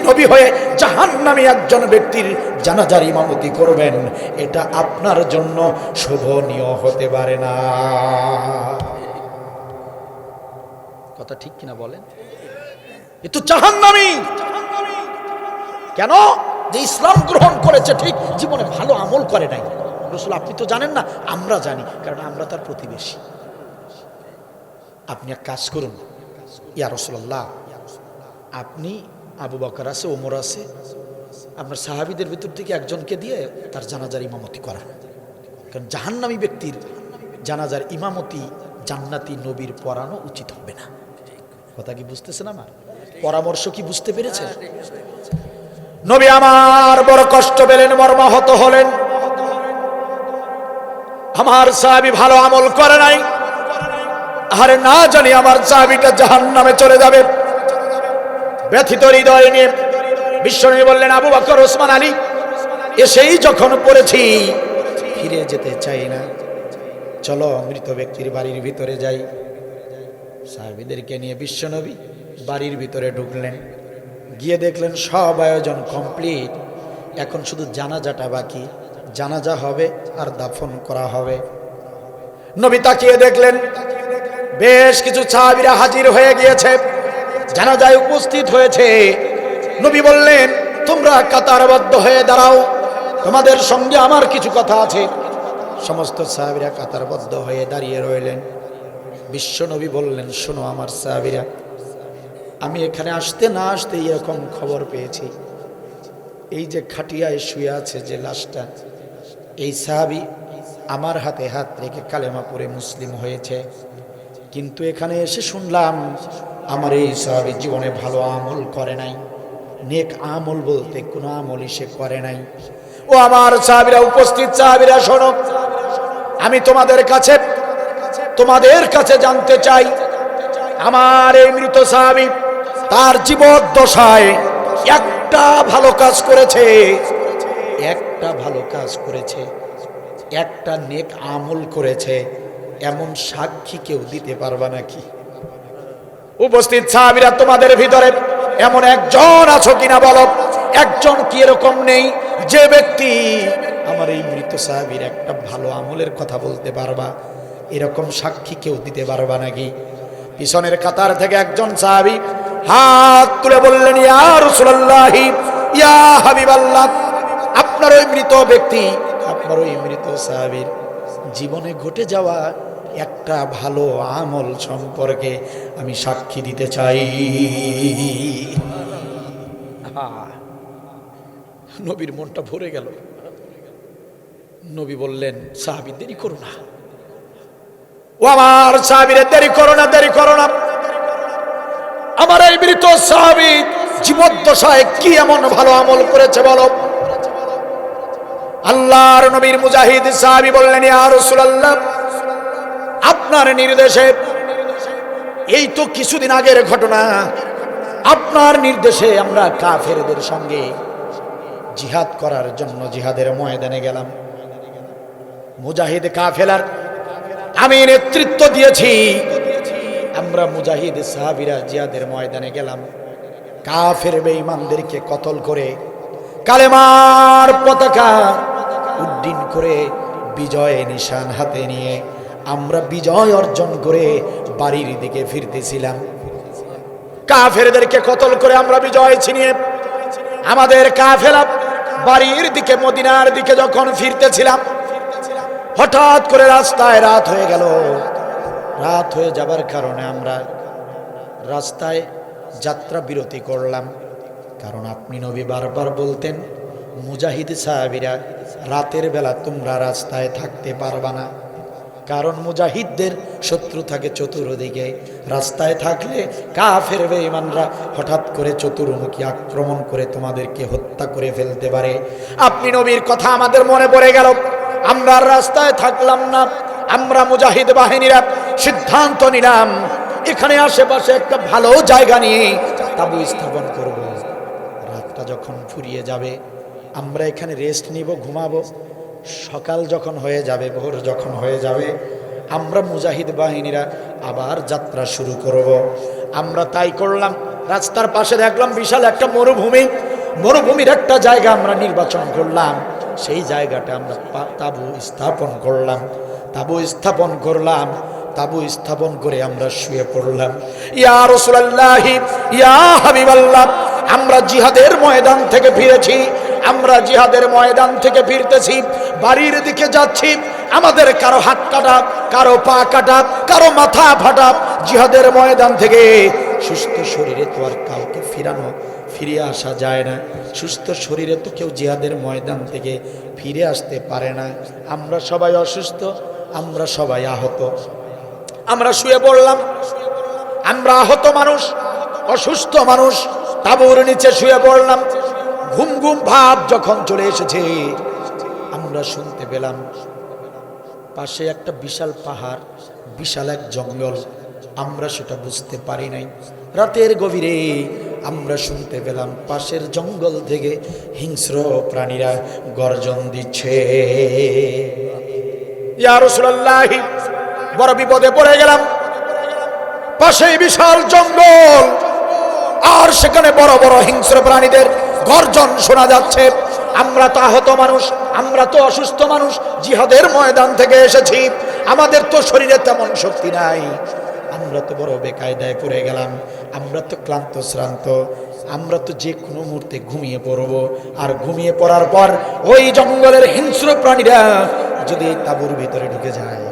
নবী হয়ে জাহান্নামী একজন ব্যক্তির জানাজার ইমামতি করবেন, এটা আপনার জন্য শোভনীয় হতে পারে না। কথা ঠিক কিনা বলেন? এ তো জাহান্নামী। কেন? যে ইসলাম গ্রহণ করেছে ঠিক, জীবনে ভালো আমল করে নাই। রাসূল আপনি তো জানেন না, আমরা জানি, কারণ আমরা তার প্রতিবেশী। আপনি এক কাজ করুন, ইয়া রাসূলুল্লাহ, আপনি আবু বকর আছে, ওমর আছে, আপনার সাহাবীদের ভিতর থেকে একজনকে দিয়ে তার জানাজার ইমামতি করান। কারণ জাহান্নামী ব্যক্তির জানাজার ইমামতি জান্নাতি নবীর পড়ানো উচিত হবে না। কথা কি বুঝতেছেন? আমার পরামর্শ কি বুঝতে পেরেছেন? নবী আমার বড় কষ্ট পেলেন, মর্মাহত হলেন। আমার সাহাবী ভালো আমল করে নাই, আরে না জানি আমার সাহাবীটা জাহান্নামে চলে যাবে। ব্যথিত হৃদয় নিয়ে বিশ্বনবী বললেন, আবু বকর, ওসমান আলী, এসেই যখন পড়েছি ফিরে যেতে চাই না, চলো মৃত ব্যক্তির বাড়ির ভিতরে যাই। সাহাবীদেরকে নিয়ে বিশ্বনবী বাড়ির ভিতরে ঢুকলেন, গিয়ে দেখলেন সব আয়োজন কমপ্লিট, এখন শুধু জানাজাটা বাকি। জানাজা হবে আর দাফন করা হবে। নবী তাকিয়ে দেখলেন বেশ কিছু সাহাবীরা হাজির হয়ে গিয়েছে, জানাজায় উপস্থিত হয়েছে। নবী বললেন, তোমরা কাতারবদ্ধ হয়ে দাঁড়াও, তোমাদের সঙ্গে আমার কিছু কথা আছে। সমস্ত সাহাবীরা কাতারবদ্ধ হয়ে দাঁড়িয়ে রইলেন। বিশ্বনবী বললেন, শোনো আমার সাহাবীরা, আমি এখানে আসতে না আসতে এরকম খবর পেয়েছি, এই যে খাটিয়ায় শুয়ে আছে যে লাশটা, এই সাহাবী আমার হাতে হাত রেখে কালেমা পড়ে মুসলিম হয়েছে। কিন্তু এখানে এসে শুনলাম আমার এই সাহাবী জীবনে ভালো আমল করে নাই, নেক আমল বলতে কোনো আমলই সে করে নাই। ও আমার সাহাবীরা, উপস্থিত সাহাবীরা, শোনো, আমি তোমাদের কাছে জানতে চাই, আমার এই মৃত সাহাবী তার জীবদ্দশায় একটা ভালো কাজ করেছে, একটা নেক আমল করেছে, এমন সাক্ষী কেউ দিতে পারবা নাকি? উপস্থিত সাহাবীরা, তোমাদের ভিতরে এমন একজন আছো কিনা বলো, একজন কি এরকম নেই যে ব্যক্তি আমার এই মৃত সাহাবীর একটা ভালো আমলের কথা বলতে পারবা? এরকম সাক্ষী কেউ দিতে পারবা নাকি? পিছনের কাতার থেকে একজন সাহাবী হাত তুলে বললেন, ইয়া রাসূলুল্লাহ, ইয়া হাবিবাল্লাহ, আপনার ওই মৃত ব্যক্তি, আপনার ওই মৃত সাহাবীর জীবনে ঘটে যাওয়া একটা ভালো আমল সম্পর্কে আমি সাক্ষী দিতে চাই। নবীর মনটা ভরে গেল। নবী বললেন, সাহাবী, দেরি করো না, ও আমার সাহাবীরা, দেরি করো না। আমার এই মৃত সাহাবী জীবদ্দশায় কি এমন ভালো আমল করেছে বলো? আল্লাহর নবীর মুজাহিদ সাহাবী বললেন, ইয়া রাসূলুল্লাহ, আপনার নির্দেশে, এই তো কিছুদিন আগের ঘটনা, আপনার নির্দেশে আমরা কাফেরদের সঙ্গে জিহাদ করার জন্য জিহাদের ময়দানে গেলাম। মুজাহিদ কাফেলার আমি নেতৃত্ব দিয়েছি। আমরা মুজাহিদ সাহাবীরা জিহাদের ময়দানে গেলাম, কাফের বেঈমানদেরকে কতল করে কালেমার পতাকা উড্ডীন করে বিজয় নিশান হাতে নিয়ে আমরা বিজয় অর্জন করে বাড়ির দিকে ফিরতেছিলাম। কাফেরদেরকে কতল করে আমরা বিজয় ছিনিয়ে আমাদের কাফেলা বাড়ির দিকে মদিনার দিকে যখন ফিরতেছিলাম, হঠাৎ করে রাস্তায় রাত হয়ে গেল। রাত হয়ে যাবার কারণে আমরা রাস্তায় যাত্রা বিরতি করলাম। কারণ আপনি নবী বারবার বলতেন, মুজাহিদ সাহাবীরা রাতের বেলা তোমরা রাস্তায় থাকতে পারবা না, কারণ মুজাহিদদের শত্রু থাকে চতুর্দিকে। রাস্তায় থাকলে কাফের বেঈমানরা হঠাৎ করে চতুর্মুখী আক্রমণ করে তোমাদেরকে হত্যা করে ফেলতে পারে। আপনি নবীর কথা আমাদের মনে পড়ে গেল। আমরা রাস্তায় থাকলাম না, আমরা মুজাহিদ বাহিনীরা সিদ্ধান্ত নিলাম এখানে আশেপাশে একটা ভালো জায়গা নিয়ে তাবু স্থাপন করব। রাতটা যখন ফুরিয়ে যাবে আমরা এখানে রেস্ট নিব, ঘুমাবো। সকাল যখন হয়ে যাবে, ভোর যখন হয়ে যাবে, আমরা মুজাহিদ বাহিনীরা আবার যাত্রা শুরু করব। আমরা তাই করলাম। রাস্তার পাশে দেখলাম বিশাল একটা মরুভূমি। মরুভূমির একটা জায়গা আমরা নির্বাচন করলাম। সেই জায়গাটা আমরা তাবু স্থাপন করলাম। তাবু স্থাপন করে আমরা শুয়ে পড়লাম। ইয়া রাসূলুল্লাহ, ইয়া হাবিবাল্লাহ, আমরা জিহাদের ময়দান থেকে ফিরেছি। আমরা জিহাদের ময়দান থেকে ফিরতেছি, বাড়ির দিকে যাচ্ছি। আমাদের কারো হাত কাটা, কারো পা কাটা, কারো মাথা ফাটা। জিহাদের ময়দান থেকে সুস্থ শরীরে তো আর কাউকে ফিরে আসা যায় না। সুস্থ শরীরে তো কেউ জিহাদের ময়দান থেকে ফিরে আসতে পারে না। আমরা সবাই অসুস্থ, আমরা সবাই আহত। আমরা শুয়ে পড়লাম। আমরা আহত মানুষ, অসুস্থ মানুষ, তাঁবুর নিচে শুয়ে পড়লাম। ঘুম ঘুম ভাব যখন চলে এসেছে, আমরা শুনতে পেলাম পাশে একটা বিশাল পাহাড়, বিশাল এক জঙ্গল। আমরা সেটা বুঝতে পারি নাই। রাতের গভীরে আমরা শুনতে পেলাম পাশের জঙ্গল থেকে হিংস্র প্রাণীরা গর্জন দিচ্ছে। ইয়া রাসূলুল্লাহ, বড় বিপদে পড়ে গেলাম। পাশেই বিশাল জঙ্গল, আর সেখানে বড় বড় হিংস্র প্রাণীদের গর্জন শোনা যাচ্ছে। আমরা তো আহত মানুষ, আমরা তো অসুস্থ মানুষ, জিহাদের ময়দান থেকে এসেছি। আমাদের তো শরীরে তেমন শক্তি নাই। আমরা তো বড় বেকায়দায় পড়ে গেলাম। আমরা তো ক্লান্ত শ্রান্ত। আমরা তো যে কোনো মুহূর্তে ঘুমিয়ে পড়ব। আর ঘুমিয়ে পড়ার পর ওই জঙ্গলের হিংস্র প্রাণীরা যদি তাঁবুর ভিতরে ঢুকে যায়,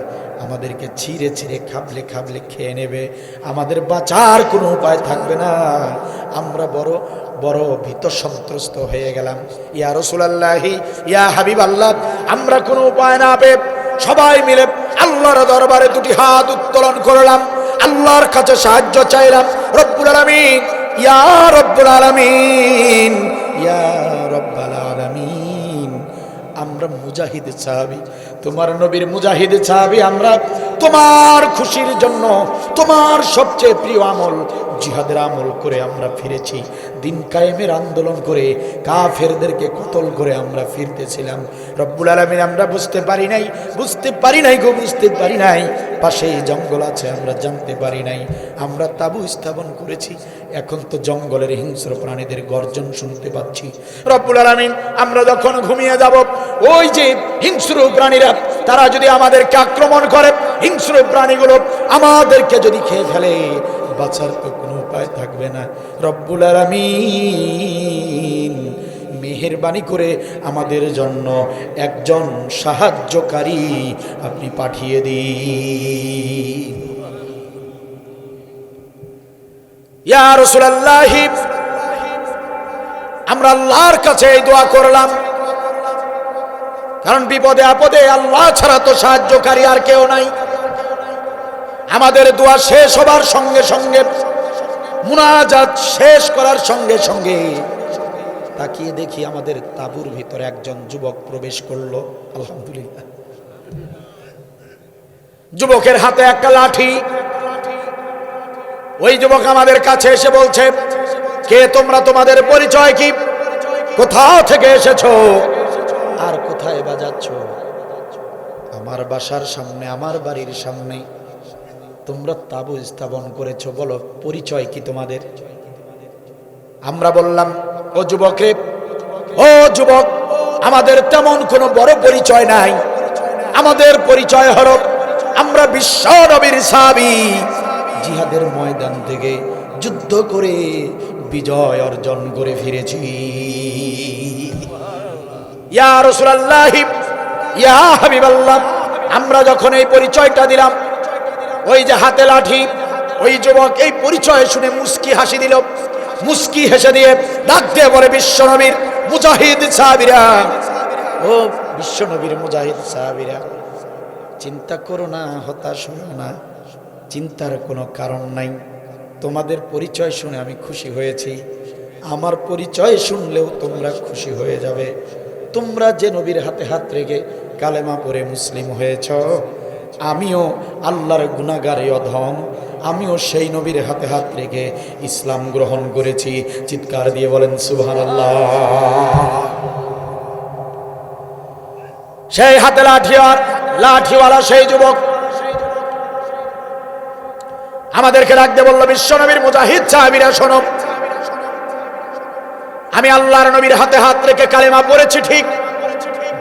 আমাদেরকে ছিঁড়ে ছিঁড়ে খাবলে খাবলে খেয়ে নেবে। আমাদের বাঁচার কোনো উপায় থাকবে না। আমরা বড় বড় ভীত সন্ত্রস্ত হয়ে গেলাম। ইয়া রাসূলুল্লাহ, ইয়া হাবিবাল্লাহ, আমরা কোনো উপায় না পেয়ে সবাই মিলে আল্লাহর দরবারে দুটি হাত উত্তোলন করলাম। আল্লাহর কাছে সাহায্য চাইলাম। রব্বুল আলামিন, ইয়া রব্বুল আলামিন, ইয়া রব্বাল আলামিন, আমরা মুজাহিদ সাহাবী, তোমার নবীর মুজাহিদ সাহাবী। আমরা তোমার খুশির জন্য তোমার সবচেয়ে প্রিয় আমল জিহাদের আমল করে আমরা ফিরেছি। দিন কায়েমের আন্দোলন করে কাফেরদেরকে কতল করে আমরা ফিরতেছিলাম। রব্বুল আলামিন, আমরা বুঝতে পারি নাই পাশেই জঙ্গল আছে, আমরা জানতে পারি নাই। আমরা তাঁবু স্থাপন করেছি, এখন তো জঙ্গলের হিংস্র প্রাণীদের গর্জন শুনতে পাচ্ছি। রব্বুল আলামিন, আমরা যখন ঘুমিয়ে যাব, ওই যে হিংস্র প্রাণীরা তারা যদি আমাদেরকে আক্রমণ করে, হিংস্র প্রাণীগুলো আমাদেরকে যদি খেয়ে ফেলে, বাঁচার তো কোনো উপায় থাকবে না। রব্বুল আলামিন, মেহেরবানি করে আমাদের জন্য একজন সাহায্যকারী আপনি পাঠিয়ে দিন। ইয়া রাসূলুল্লাহ, আমরা আল্লাহর কাছে এই দোয়া করলাম, কারণ বিপদে আপদে আল্লাহ ছাড়া তো সাহায্যকারী আর কেউ নাই। আমাদের দোয়া শেষ হবার সঙ্গে সঙ্গে, মুনাজাত শেষ করার সঙ্গে সঙ্গে তাকিয়ে দেখি আমাদের তাঁবুর ভিতরে একজন যুবক প্রবেশ করলো। আলহামদুলিল্লাহ। যুবকের হাতে একটা লাঠি। ওই যুবক আমাদের কাছে এসে বলছে, কে তোমরা, তোমাদের পরিচয় কি, কোথা থেকে এসেছো, আর কোথায় বাজাচ্ছ? আমার বাসার সামনে, আমার বাড়ির সামনে তোমরা তাঁবু স্থাপন করেছো, বলো পরিচয় কি তোমাদের? আমরা বললাম, ও যুবক রে, ও যুবক, আমাদের তেমন কোনো বড় পরিচয় নাই। আমাদের পরিচয় হলো আমরা বিশ্ব নবীর সাহাবী। জিহাদের ময়দান থেকে যুদ্ধ করে বিজয় অর্জন করে ফিরেছি। ইয়া রাসূলুল্লাহ, ইয়া হাবিবাল্লাহ, আমরা যখন এই পরিচয়টা দিলাম, ওই যে হাতে লাঠি, ওই যুবক এই পরিচয় শুনে মুস্কি হাসি দিল। মুস্কি হেসে দিয়ে ডাক দিয়ে বলে, বিশ্বনবীর মুজাহিদ সাহাবীরা, ও বিশ্বনবীর মুজাহিদ সাহাবীরা, চিন্তা করো না, হতাশ হও না, চিন্তার কোনো কারণ নাই। তোমাদের পরিচয় শুনে আমি খুশি হয়েছি, আমার পরিচয় শুনলেও তোমরা খুশি হয়ে যাবে। তোমরা যে নবীর হাতে হাত রেখে কালেমা পড়ে মুসলিম হয়েছ, আমিও আল্লাহর গুনাহগারে অধম, আমিও সেই নবীর হাতে হাত রেখে ইসলাম গ্রহণ করেছি। চিৎকার দিয়ে বলেন সুবহানাল্লাহ। সেই হাতে লাঠিওয়ালা সেই যুবক আমাদেরকে ডাকতে বলল, বিশ্বনবীর মুজাহিদ সাহাবীরা শোনো, আমি আল্লাহর নবীর হাতে হাত রেখে কালেমা পড়েছি ঠিক,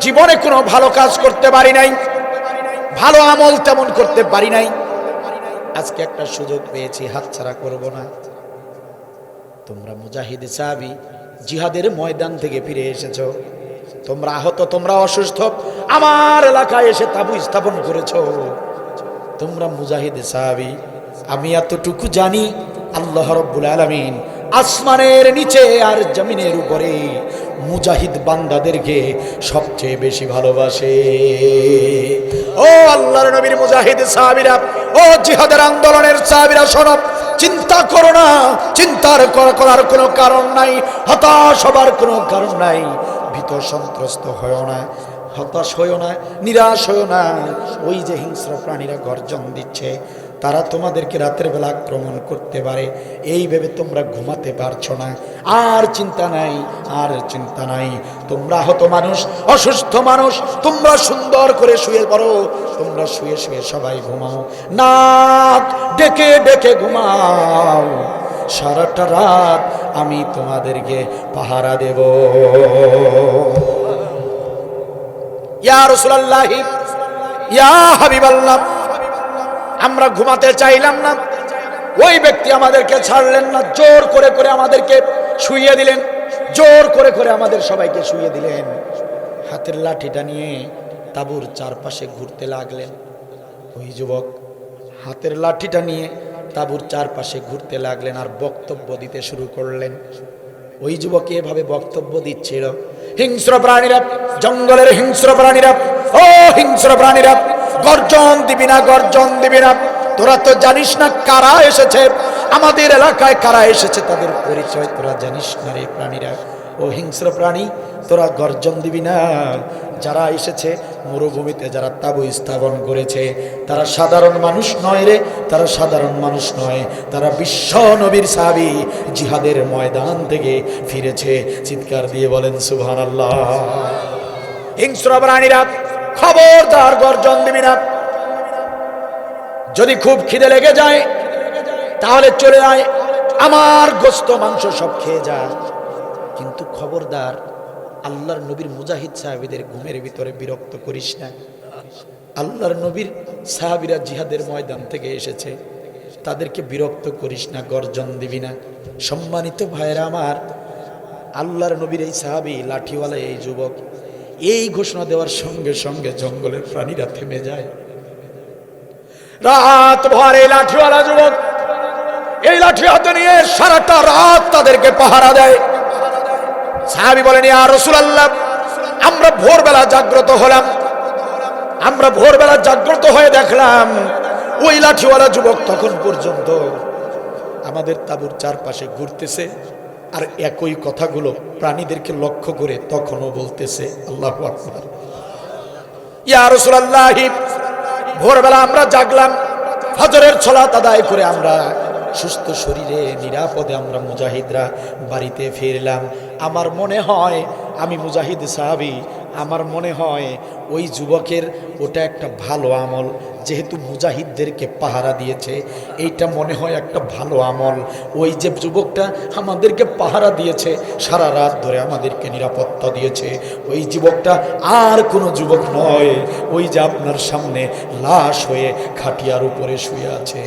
জীবনে কোনো ভালো কাজ করতে পারি নাই, ভালো আমল তেমন করতে পারি নাই। আজকে একটা সুযোগ পেয়েছি, হাতছাড়া করব না। তোমরা মুজাহিদ সাহাবী, জিহাদের ময়দান থেকে ফিরে এসেছো, তোমরা আহত, তোমরা অসুস্থ, আমার এলাকায় এসে তাবু স্থাপন করেছো, তোমরা মুজাহিদ সাহাবী। আমি এতটুকু জানি, আল্লাহ রাব্বুল আলামিন আসমানের নিচে আর জমিনের উপরে মুজাহিদ বান্দাদেরকে সবচেয়ে বেশি ভালোবাসে। ও আল্লাহর নবীর মুজাহিদ সাহাবীরা, ও জিহাদের আন্দোলনের সাহাবীরা, শোনো, চিন্তা করো না, চিন্তার করার কোনো কারণ নাই, হতাশ হবার কোনো কারণ নাই, ভীত সন্ত্রস্ত হয়ো না, হতাশ হয়ো না, নিরাশ হয়ো না। ওই যে হিংস্র প্রাণীরা গর্জন দিচ্ছে, তারা তোমাদেরকে রাতের বেলা আক্রমণ করতে পারে, এই ভেবে তোমরা ঘুমাতে পারছো না। আর চিন্তা নাই, আর চিন্তা নাই। তোমরা আহত মানুষ, অসুস্থ মানুষ, তোমরা সুন্দর করে শুয়ে পড়ো, তোমরা শুয়ে শুয়ে সবাই ঘুমাও, নাক ডেকে ডেকে ঘুমাও, সারাটা রাত আমি তোমাদেরকে পাহারা দেব। ইয়া রাসূলুল্লাহ, ইয়া হাবিবাল্লাহ, আমরা ঘুমাতে চাইলাম না, ওই ব্যক্তি আমাদেরকে ছাড়লেন না, জোর করে করে আমাদেরকে শুইয়ে দিলেন, জোর করে করে আমাদের সবাইকে শুইয়ে দিলেন। হাতের লাঠিটা নিয়ে তাঁবুর চারপাশে ঘুরতে লাগলেন। ওই যুবক হাতের লাঠিটা নিয়ে তাঁবুর চারপাশে ঘুরতে লাগলেন আর বক্তব্য দিতে শুরু করলেন। ওই যুবক এভাবে বক্তব্য দিচ্ছিল, হিংস্র প্রাণীরা, জঙ্গলের হিংস্র প্রাণীরা, ও হিংস্র প্রাণীরা, গর্জন দিবি না, গর্জন দিবি না, তোরা তো জানিস না কারা এসেছে আমাদের এলাকায়, কারা এসেছে তাদের পরিচয় তোরা জানিস না রে প্রাণীরা। ও হিংস্র প্রাণী, তোরা গর্জন দিবি না। যারা এসেছে মরুভূমিতে, যারা তাঁবু স্থাপন করেছে, তারা সাধারণ মানুষ নয় রে, তারা সাধারণ মানুষ নয়, তারা বিশ্ব নবীর সাহাবী, জিহাদের ময়দান থেকে ফিরেছে। চিৎকার দিয়ে বলেন সুবহানাল্লাহ। হিংস্র প্রাণীরা, খবরদার গর্জন দিবি না। যদি খুব খিদে লেগে যায় তাহলে চলে আয়, আমার গোশত মাংস সব খেয়ে যা, কিন্তু খবরদার আল্লাহর নবীর মুজাহিদ সাহাবীদের ঘুমের ভিতরে বিরক্ত করিস না। আল্লাহর নবীর সাহাবীরা জিহাদের ময়দান থেকে এসেছে, তাদেরকে বিরক্ত করিস না, গর্জন দিবি না। সম্মানিত ভাইয়েরা আমার, আল্লাহর নবীর এই সাহাবী লাঠিওয়ালা এই যুবক এই ঘোষণা দেওয়ার সঙ্গে সঙ্গে জঙ্গলের প্রাণীরা থেমে যায়। রাত ভর এই লাঠিওয়ালা যুবক এই লাঠি হাতে নিয়ে সারাটা রাত তাদেরকে পাহারা দেয়। সাহাবী বলেন, ইয়া রাসূলুল্লাহ, আমরা ভোরবেলা জাগ্রত হলাম, আমরা ভোরবেলা জাগ্রত হয়ে দেখলাম ওই লাঠিওয়ালা যুবক তখন পর্যন্ত আমাদের তাঁবুর চারপাশে ঘুরতেছে আর একই কথাগুলো প্রাণীদেরকে লক্ষ্য করে তখনও বলতেছে। আল্লাহু আকবার। ইয়া রাসূলুল্লাহ, ভোরবেলা আমরা জাগলাম, ফজরের সালাত আদায় করে আমরা সুস্থ শরীরে নিরাপদে আমরা মুজাহিদরা বাড়িতে ফিরলাম। আমার মনে হয় আমি মুজাহিদ সাহাবী, আমার মনে হয় ওই যুবকের ওটা একটা ভালো আমল, যেহেতু মুজাহিদদেরকে পাহারা দিয়েছে, এইটা মনে হয় একটা ভালো আমল। ওই যে যুবকটা আমাদেরকে পাহারা দিয়েছে, সারা রাত ধরে আমাদেরকে নিরাপত্তা দিয়েছে, ওই যুবকটা আর কোনো যুবক নয়, ওই যে আপনার সামনে লাশ হয়ে খাটিয়ার উপরে শুয়ে আছে।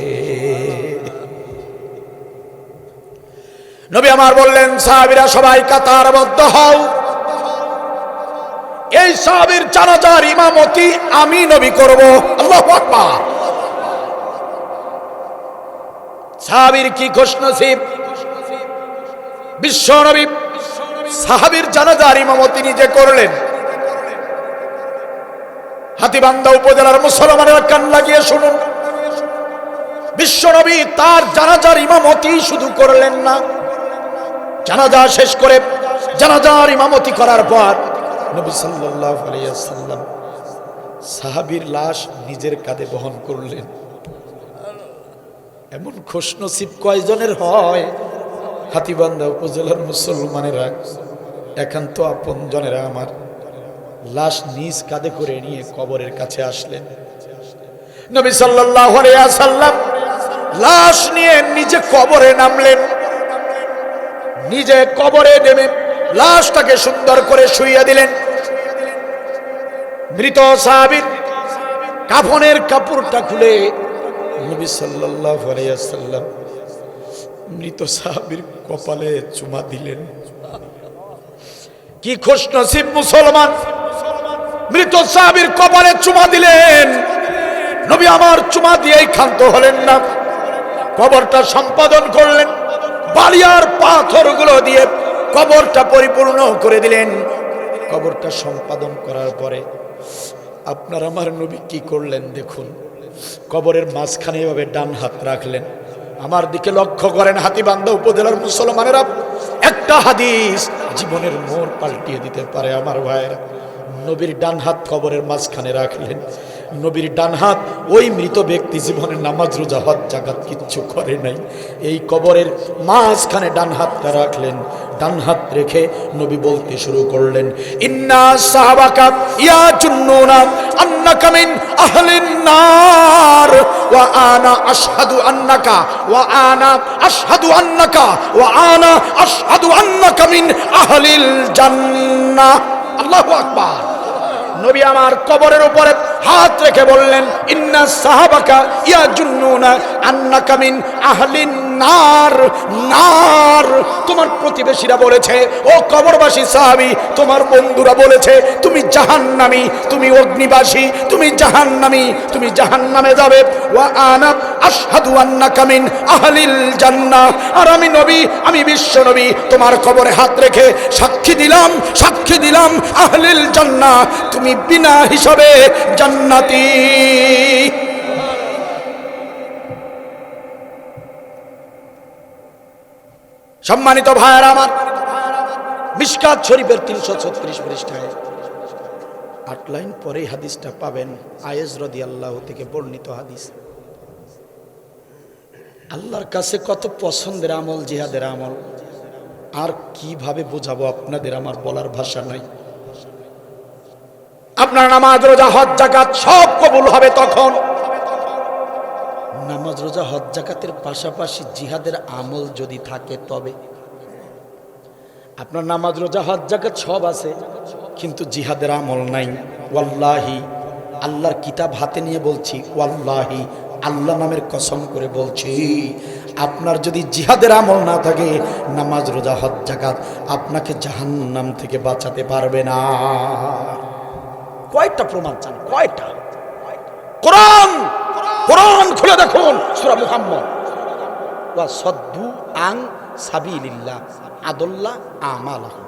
নবী আমার বললেন, সাহাবীরা সবাই কাতারবদ্ধ হও, এই সাহাবীর জানাজার ইমামতি আমি নবী করব। আল্লাহু আকবার। সাহাবীর কি খুশনসিব, বিশ্ব নবী সাহাবীর জানাজার ইমামতি নিজে করলেন। হাতীবান্ধা উপজেলার মুসলমানেরা কান লাগিয়ে শুনুন, বিশ্ব নবী তার জানাজার ইমামতি শুধু করলেন না, জানাজা শেষ করে জানাজার ইমামতি করার পর নবী সাল্লাল্লাহু আলাইহি ওয়াসাল্লাম সাহাবীর লাশ নিজের কাঁধে বহন করলেন। এমন খুশনসিব কয়জনের হয়? হাতীবান্ধা উপজেলার মুসলমানেরা, একান্ত আপনজনেরা আমার লাশ নিজ কাঁধে করে নিয়ে কবরের কাছে আসলেন। নবী সাল্লাল্লাহু আলাইহি ওয়াসাল্লাম লাশ নিয়ে নিজে কবরে নামলেন। নিজে কবরে নেমে লাশটাকে সুন্দর করে শুইয়ে দিলেন। মৃত সাহাবীর কাফনের কাপড়টা খুলে নবী সাল্লাল্লাহু আলাইহি ওয়াসাল্লাম মৃত সাহাবীর কপালে চুমা দিলেন। কি খুশনসিব মুসলমান, মৃত সাহাবীর কপালে চুমা দিলেন। নবী আমার চুমা দিয়েই ক্ষান্ত হলেন না, কবরটা সম্পাদন করলেন। বালিয়ার পাথরগুলো দিয়ে কবরটা পরিপূর্ণ করে দিলেন। কবরটা সম্পাদন করার পরে আপনার আমার নবী কি করলেন দেখুন। কবরের মাঝখানে এভাবে ডান হাত রাখলেন। আমার দিকে লক্ষ্য করেন হাতীবান্ধা উপজেলার মুসলমানেরা, একটা হাদিস জীবনের মোড় পাল্টিয়ে দিতে পারে আমার ভাইয়েরা। নবীর ডান হাত কবরের মাঝখানে রাখলেন। নবীর ডান হাত, ওই মৃত ব্যক্তি জীবনে নামাজ রোজা হজ জাকাত কিচ্ছু করে নাই, এই কবরের মাঝখানে ডান হাতটা রাখলেন। ডান হাত রেখে নবী বলতে শুরু করলেন, ইন্না সাহাবাকা ইয়াজুন্নুনা আন্নাকা মিন আহলিন নার ওয়া আনা আশহাদু আন্নাকা ওয়া আনা আশহাদু আন্নাকা ওয়া আনা আশহাদু আন্নাকা মিন আহলিল জান্নাহ। আল্লাহু আকবার। নবী আমার কবরের উপরে হাত রেখে বললেন, ইন্না সাহাবাকা ইয়াজুন্নুনা আন্নাকা মিন আহলিন নার। নার তোমার প্রতিবেশীরা বলেছে, ও কবরবাসী সাহাবী, তোমার বন্ধুরা বলেছে তুমি জাহান্নামী, তুমি অগ্নিবাসী, তুমি জাহান্নামী, তুমি জাহান্নামে যাবে। ওয়া আনা আশহাদু আন্নাকা মিন আহলিল জান্নাহ। আর আমি নবী, আমি বিশ্ব নবী, তোমার কবরে হাত রেখে সাক্ষী দিলাম, সাক্ষী দিলাম আহলিল জান্নাহ, তুমি বিনা হিসাবে জান্নাতি। সম্মানিত ভাইয়েরা আমার, মিশকাত শরীফের 336 পৃষ্ঠায় 8 লাইন পরে হাদিসটা পাবেন। আয়েশ রাদিয়াল্লাহু থেকে বর্ণিত হাদিস। আল্লাহর কাছে কত পছন্দের আমল জিহাদের আমল, আর কিভাবে বোঝাবো আপনাদের, আমার বলার ভাষা নাই। আপনার নামাজ রোজা হজ যাকাত সব কবুল হবে তখন। নামাজ রোজা হজ যাকাতের পাশাপাশি জিহাদের আমল যদি থাকে তবে। আপনার নামাজ রোজা হজ যাকাত সব আছে, কিন্তু জিহাদের আমল নাই। ওয়াল্লাহি, আল্লাহর কিতাব হাতে নিয়ে বলছি, ওয়াল্লাহি আল্লাহ নামের কসম করে বলছি, আপনার যদি জিহাদের আমল না থাকে, নামাজ রোজা হজ যাকাত আপনাকে জাহান্নাম থেকে বাঁচাতে পারবে না। কয়টা প্রমাণ চান? কয়টা? কোরআন, কোরআন খুলে দেখুন, সূরা মুহাম্মদ। ওয়া সাদ্দু আন সাবিলিল্লাহ আদাল্লা আমালাহুম।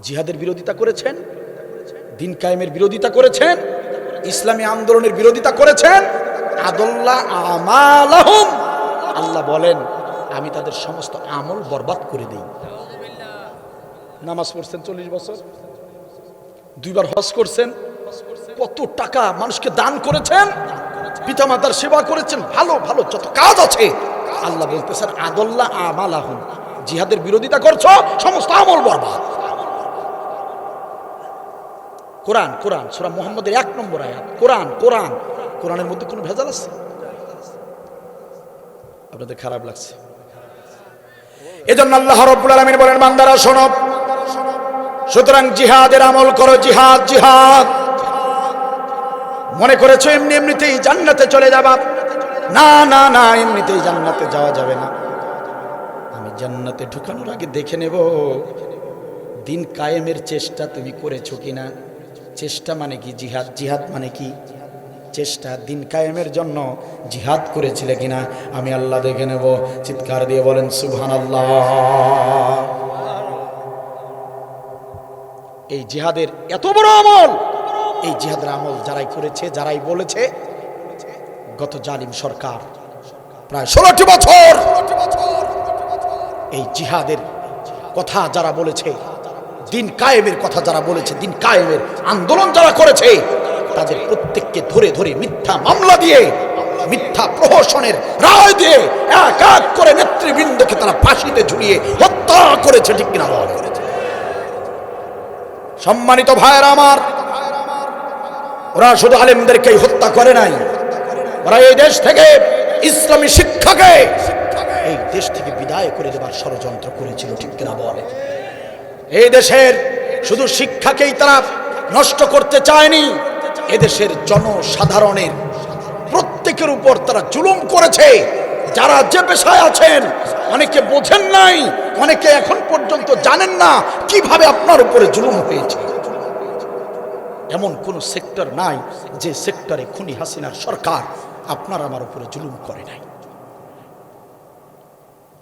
জিহাদের বিরোধিতা করেছেন, দিন কায়েমের বিরোধিতা করেছেন, ইসলামী আন্দোলনের বিরোধিতা করেছেন, আদাল্লা আমালাহুম। আল্লাহ বলেন আমি তাদের সমস্ত আমল বরবাদ করে দেই। নামাজ পড়ছেন 40 বছর, 2 বার হজ করছেন, কত টাকা মানুষকে দান করেছেন, পিতামাতার সেবা করেছেন, ভালো ভালো যত কাজ আছে, আল্লাহ বলতেছেন আদাল্লা আমালাহুম, জিহাদের বিরোধিতা করছো, সমস্ত আমল বরবাদ। কোরআন, কোরআন সূরা মুহাম্মদের 1 নম্বর আয়াত। কোরআন, কোরআন, কোরআনের মধ্যে কোনো ভেজাল আছে? আপনাদের খারাপ লাগছে? এজন্য আল্লাহ রাব্বুল আলামিন বলেন, বান্দারা শোনো, সুতরাং জিহাদের আমল করো। জিহাদ, জিহাদ মনে করেছো এমনি এমনিতেই জান্নাতে চলে যাবা? না না না, এমনিতেই জান্নাতে যাওয়া যাবে না। জান্নাতে ঢুকানোর আগে দেখে নেব দিন কায়েমের চেষ্টা তুমি করেছো কিনা। চেষ্টা মানে কি? জিহাদ। জিহাদ মানে কি? চেষ্টা। দিন কায়েমের জন্য জিহাদ করেছিলে কিনা আমি আল্লাহ দেখে নেব। চিৎকার দিয়ে বলেন সুবহানাল্লাহ। এই জিহাদের এত বড় আমল, এই জিহাদের আমল যারাই করেছে, যারাই বলেছে, গত জালিম সরকার প্রায় 16টি বছর এই জিহাদের কথা যারা বলেছে, দিন কায়েমের কথা যারা বলেছে, দিন কায়েমের আন্দোলন যারা করেছে, তাদের প্রত্যেককে ধরে ধরে মিথ্যা মামলা দিয়ে, মিথ্যা প্রহসনের রায় দিয়ে এক এক করে নেতৃবৃন্দকে তারা ফাঁসিতে ঝুলিয়ে হত্যা করেছে। ঠিক কিনা বল? সম্মানিত ভাইয়েরা আমার, ওরা শুধু আলেমদেরকেই হত্যা করে নাই, ওরা এই দেশ থেকে ইসলামী শিক্ষাকে এই দেশ থেকে বিদায় করে দেবার ষড়যন্ত্র করেছিল। ঠিক কিনা বলে? এই দেশের শুধু শিক্ষাকেই তারা নষ্ট করতে চায়নি, এদেশের জনসাধারণের প্রত্যেকের উপর তারা জুলুম করেছে। যারা যে পেশায় আছেন, অনেকে বোঝেন নাই, অনেকে এখন পর্যন্ত জানেন না কিভাবে আপনার উপরে জুলুম হয়েছে। এমন কোন সেক্টর নাই যে সেক্টরে খুনি হাসিনার সরকার আপনার আমার উপরে জুলুম করে নাই।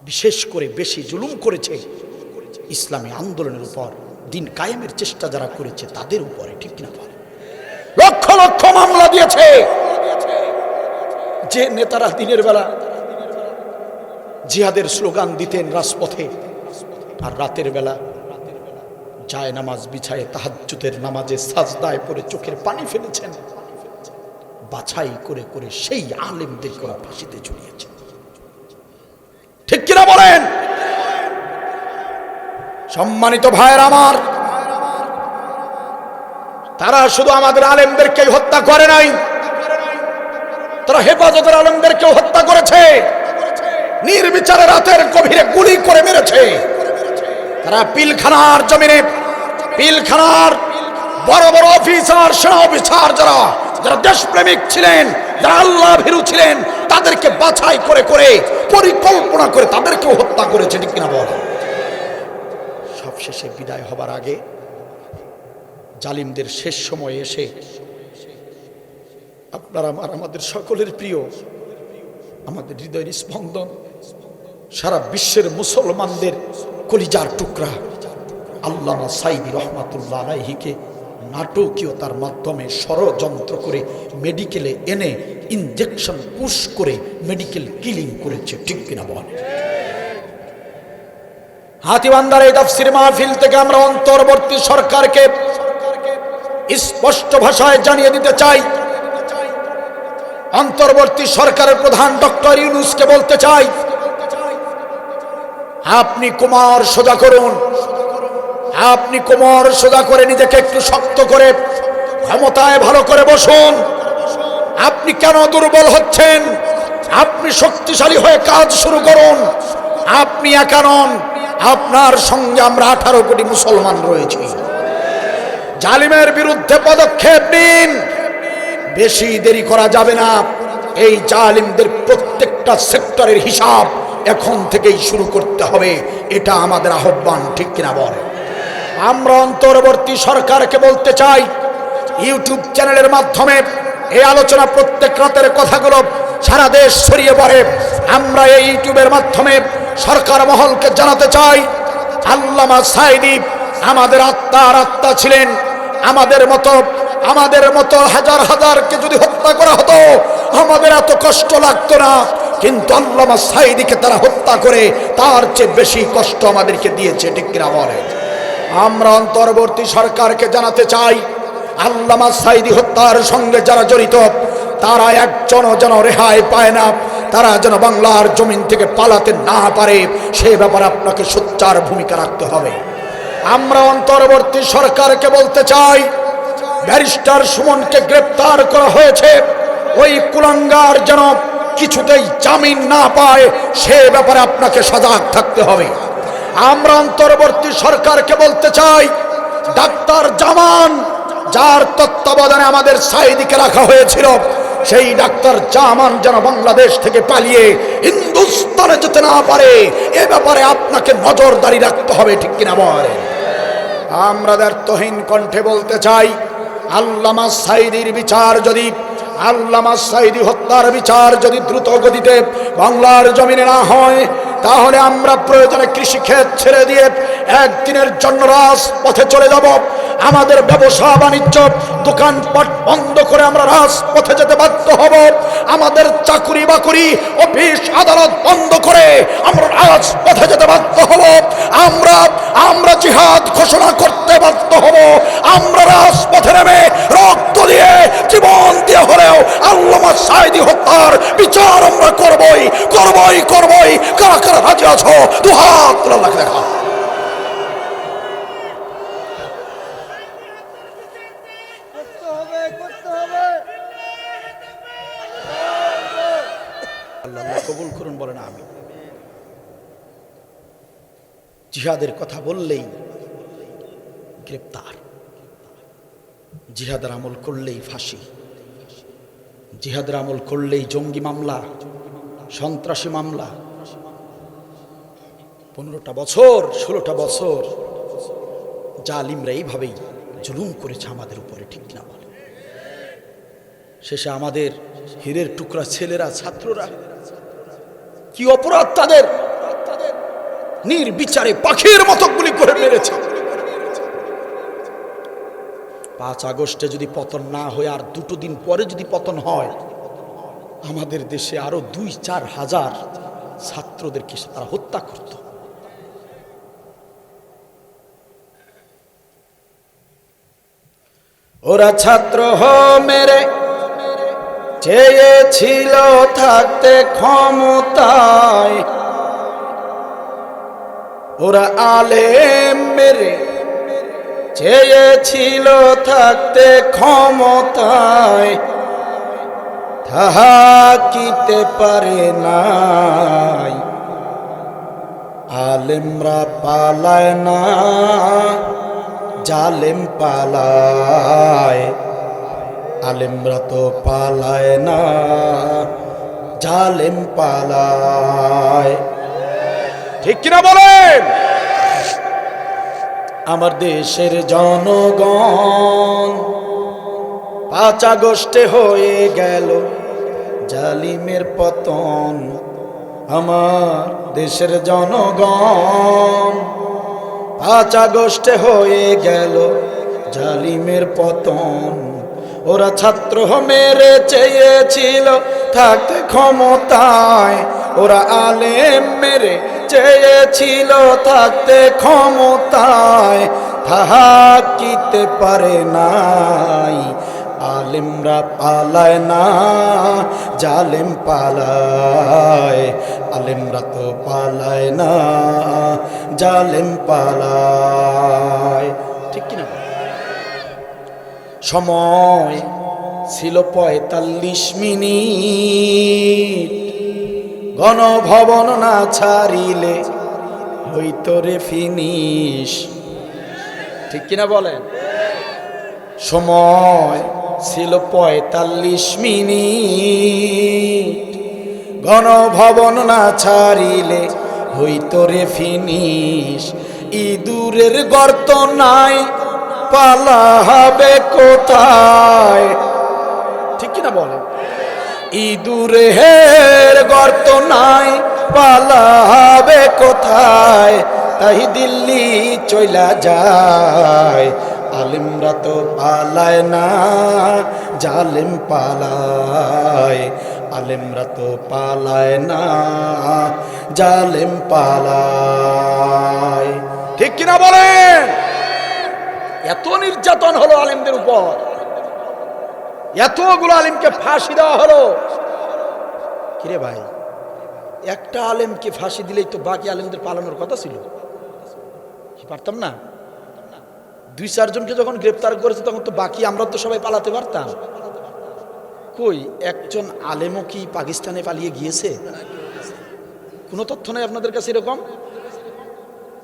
বিশেষ করে বেশি জুলুম করেছে ইসলামী আন্দোলনের উপর, দিন কায়েমের চেষ্টা যারা করেছে তাদের উপরে। ঠিক কিনা বলে? লক্ষ লক্ষ মামলা দিয়েছে। যে নেতারা দিনের বেলা জিহাদের স্লোগান দিতেন রাজপথে, আর রাতের বেলা যায় নামাজ বিছায়ে তাহাজ্জুদের নামাজে সাজদায় পড়ে চোখের পানি ফেলেছেন, বাছাই করে করে সেই আলেমদেরকে ফাঁসিতে ঝুলিয়েছে। ঠিক কিনা বলেন? সম্মানিত ভাইয়ের আমার, তারা শুধু আমাদের আলেমদেরকে হত্যা করে নাই, তারা হেফাজতের আলেমদেরকেও হত্যা করেছে। নির্বিচারে রাতের গভীরে গুলি করে মেরেছে। তারা পিলখানার জমিনে, পিলখানার বড় বড় অফিসার, সেনা অফিসার যারা যারা দেশপ্রেমিক ছিলেন, যারা আল্লাহ ভীরু ছিলেন, তাদেরকে বাছাই করে করে পরিকল্পনা করে তাদেরকেও হত্যা করেছে। ঠিক কিনা বল? সবশেষে বিদায় হবার আগে জালিমদের শেষ সময়ে এসে আপনার আমার, আমাদের সকলের প্রিয়, আমাদের হৃদয়ের স্পন্দন, সারা বিশ্বের মুসলমানদের কলিজার টুকরা আল্লামা সাঈদী রহমাতুল্লাহ আলাইহিকে নাটকীয়তার মাধ্যমে ষড়যন্ত্র করে মেডিকেলে এনে ইনজেকশন পুশ করে মেডিকেল কিলিং করেছে। ঠিক কিনা বল? হাতীবান্ধার এই তাফসীর মাহফিল থেকে আমরা অন্তর্বর্তী সরকারকে স্পষ্ট ভাষায় জানিয়ে দিতে চাই, অন্তর্বর্তী সরকারের প্রধান ডক্টর ইউনূসকে বলতে চাই, আপনি কোমর সোজা করুন, আপনি কোমর সোজা করে নিজেকে একটু শক্ত করে ক্ষমতায় ভালো করে বসুন। আপনি কেন দুর্বল হচ্ছেন? আপনি শক্তিশালী হয়ে কাজ শুরু করুন। আপনি একা নন, আপনার সঙ্গে আমরা 18 কোটি মুসলমান রয়েছি। জালিমের বিরুদ্ধে পদক্ষেপ নিন, বেশি দেরি করা যাবে না। এই জালিমদের প্রত্যেকটা সেক্টরের হিসাব এখন থেকেই শুরু করতে হবে, এটা আমাদের আহ্বান। ঠিক কিনা বল? আমরা অন্তর্বর্তী সরকারকে বলতে চাই, ইউটিউব চ্যানেলের মাধ্যমে এই আলোচনা প্রত্যেক রাতের কথাগুলো সারা দেশ ছড়িয়ে পড়ে। আমরা এই ইউটিউবের মাধ্যমে সরকার মহলকে জানাতে চাই, আল্লামা সাঈদী আমাদের আত্মার আত্মা ছিলেন। আমাদের মতো হাজার হাজারকে যদি হত্যা করা হতো আমাদের এত কষ্ট লাগতো না, কিন্তু আল্লামা সাঈদীকে তারা হত্যা করে তার চেয়ে বেশি কষ্ট আমাদেরকে দিয়েছে। ঠিক কিনা বলে? আমরা অন্তর্বর্তী সরকারকে জানাতে চাই, আল্লামা সাঈদী হত্যার সঙ্গে যারা জড়িত তারা একজনও যেন রেহাই পায় না, তারা যেন বাংলার জমিন থেকে পালাতে না পারে, সে ব্যাপারে আপনাকে সোচ্চার ভূমিকা রাখতে হবে। আমরা অন্তর্বর্তী সরকারকে বলতে চাই, ব্যারিস্টার সুমনকে গ্রেপ্তার করা হয়েছে, ওই কুলাঙ্গার যেন কিছুতেই জামিন না পায়, সে ব্যাপারে আপনাকে সজাগ থাকতে হবে। আমরা অন্তর্বর্তী সরকারকে বলতে চাই, ডাক্তার জামান যার তত্ত্বাবধানে আমাদের সাঈদীকে রাখা হয়েছিল, সেই ডাক্তার জামান যেন বাংলাদেশ থেকে পালিয়ে হিন্দুস্তানে যেতে না পারে, এ ব্যাপারে আপনাকে নজরদারি রাখতে হবে, ঠিক কিনা বলেন? আমরা দ্ব্যর্থহীন কণ্ঠে বলতে চাই, আল্লামা সাঈদীর বিচার যদি, আল্লামা সাঈদী হত্যার বিচার যদি দ্রুত গতিতে বাংলার জমিনে না হয়, তাহলে আমরা প্রয়োজনে কৃষিক্ষেত ছেড়ে দিয়ে একদিনের জন্য রাজপথে চলে যাব। আমাদের ব্যবসা বাণিজ্য দোকানপাট বন্ধ করে আমরা রাজপথে যেতে বাধ্য হব। আমাদের চাকুরি বাকুরি অফিস আদালত বন্ধ করে আমরা রাজপথে যেতে বাধ্য হব। আমরা জিহাদ ঘোষণা করতে বাধ্য হব। আমরা রাজপথে নেমে রক্ত দিয়ে জীবন দিয়ে হলেও আল্লামা সাঈদী হত্যার বিচার আমরা করবই। কারা কারা রাজি আছো? দুহাত তোলা দেখা। আল্লাহ কবুল করুন, বলেন আমিন। জিহাদের কথা বললেই গ্রেপ্তার, জিহাদের আমল করলেই ফাঁসি, জিহাদের আমল করলেই জঙ্গি মামলা, সন্ত্রাসী মামলা। 15টা বছর 16টা বছর জালিমরা এইভাবেই জুলুম করেছে আমাদের উপরে, ঠিক না বলে? শেষে আমাদের হীরের টুকরা ছেলেরা, ছাত্ররা, কি অপরাধ তাদের, নির্বিচারে পাখির মতো গুলি করে মেরেছে। 5 আগস্টে যদি পতন না হয়, আর 2 দিন পরে যদি পতন হয়, আমাদের দেশে আরো 2-4 হাজার ছাত্রদেরকে তারা হত্যা করত। ওরা ছাত্র মেরে চেয়েছিল থাকতে ক্ষমতায়, ওরা আলেম মেরে চেয়েছিল থাকতে ক্ষমতায়, থাকিতে পারে নাই। আলেমরা পালায় না, জালেম পালায়। আলেমরা তো পালায় না, জালেম পালায়, ঠিক কিনা বলেন? আমার দেশের জনগণ 5 আগস্টে হয়ে গেল জালিমের পতন। আমার দেশের জনগণ 5 আগস্টে হয়ে গেল জালিমের পতন। ওরা ছাত্র মেরে চেয়েছিল থাকতে ক্ষমতায়, ওরা আলেম মেরে চেয়েছিল থাকতে ক্ষমতায়, থাকিতে পারে নাই। আলেমরা পালায় না, জালেম পালায়। আলেমরা তো পালায় না, জালেম পালায়, ঠিক কিনা? সময় ছিল 45 মিনিট, গণভবন না ছাড়িলে হইতো রে ফিনিশ, ঠিক কিনা বলেন? সময় ছিল 45 মিনিট, গণভবন না ছাড়িলে হইতো রে ফিনিশ। ইঁদুরের গর্ত নাই, পালাবে কোথায়, ঠিক কিনা বলেন? ইঁদুরের গর্ত নাই, পালাবে কোথায়? তাই দিল্লি চইলা যায়। আলেমরা তো পালায় না, জালেম পালায়। আলেমরা তো পালায় না, জালেম পালায়, ঠিক কিনা বলেন? এত নির্যাতন হলো আলেমদের উপর, এতগুলো আলেমকে ফাঁসি দেওয়া হলো। কিরে ভাই, একটা আলেমকে ফাঁসি দিলেই তো বাকি আলেমদের পালানোর কথা ছিল, কি পারতাম না? 2-4 জনকে যখন গ্রেপ্তার করেছে তখন তো বাকি আমরা তো সবাই পালাতে পারতাম। কই একজন আলেমও কি পাকিস্তানে পালিয়ে গিয়েছে? কোনো তথ্য নেই আপনাদের কাছে এরকম?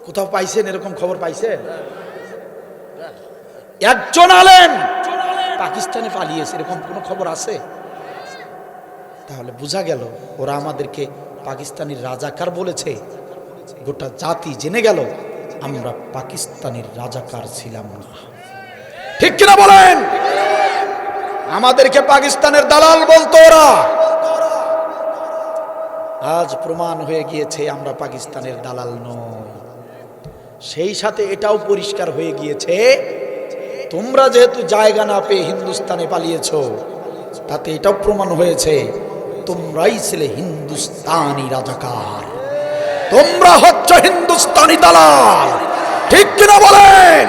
কোথাও পাইছেন এরকম খবর? পাইছেন একজন আলেম পাকিস্তানে পালিয়েছে এরকম কোনো খবর আছে? তাহলে বোঝা গেল ওরা আমাদেরকে পাকিস্তানের রাজাকার বলেছে, গোটা জাতি জেনে গেল আমরা পাকিস্তানের রাজাকার ছিলাম না। ঠিক কিনা বলেন? আমাদেরকে পাকিস্তানের দালাল বলতো ওরা। আজ প্রমাণ হয়ে গিয়েছে আমরা পাকিস্তানের দালাল নই। সেই সাথে এটাও পরিষ্কার হয়ে গিয়েছে, তোমরা যেহেতু জায়গা না পেয়ে হিন্দুস্তানে পালিয়েছো, তাতে এটাও প্রমাণ হয়েছে তোমরাই ছিলে হিন্দুস্তানি রাজাকার, তোমরা হচ্ছে হিন্দুস্তানি দালাল। ঠিক কিনা বলেন?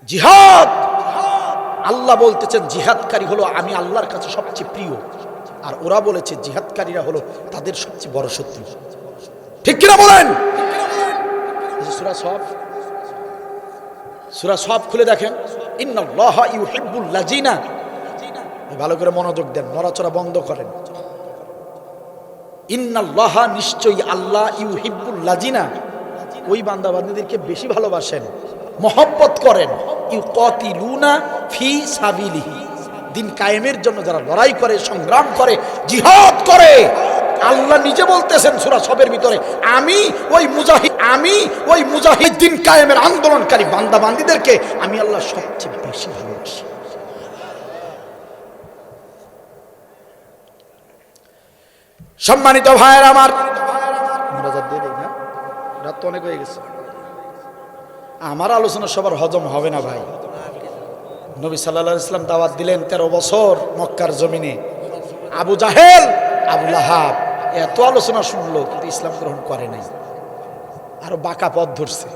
জিহাদ, আল্লাহ বলতেছেন জিহাদকারী হলো আমি আল্লাহর কাছে সবচেয়ে প্রিয়, আর ওরা বলেছে জিহাদকারীরা হলো তাদের সবচেয়ে বড় শত্রু। ঠিক কিনা বলেন? সূরা সফ খুলে দেখেন, ইন্নাল্লাহা ইউহিব্বুল লাযিনা, ভালো করে মনোযোগ দেন, নড়াচড়া বন্ধ করেন। ইন্নাল্লাহা, নিশ্চয়ই আল্লাহ, ইউহিব্বুল লাযিনা, ওই বান্দা বান্দীদেরকে বেশি ভালোবাসেন, মহব্বত করেন, ইউকাতিলুনা ফি সাবিলিহি, দিন কায়েমের জন্য যারা লড়াই করে, সংগ্রাম করে, জিহাদ করে। আল্লাহ নিজে বলতেছেন সূরা সফের ভিতরে, আমি ওই মুজাহিদ দিন কায়েমের আন্দোলনকারী বান্দা বান্দীদেরকে আমি আল্লাহ সবচেয়ে বেশি ভালোবাসি। সম্মানিত ভাইয়ের আমার, রাত তো অনেক হয়ে গেছে, আমার আলোচনা সবার হজম হবে না ভাই। নবী সাল্লাল্লাহু আলাইহি ওয়াসাল্লাম দাওয়াত দিলেন 13 বছর মক্কার জমিনে। আবু জাহেল, আবু লাহাব এত আলোচনা শুনলো কিন্তু ইসলাম গ্রহণ করে নাই, আরো বাঁকা পথ ধরছে।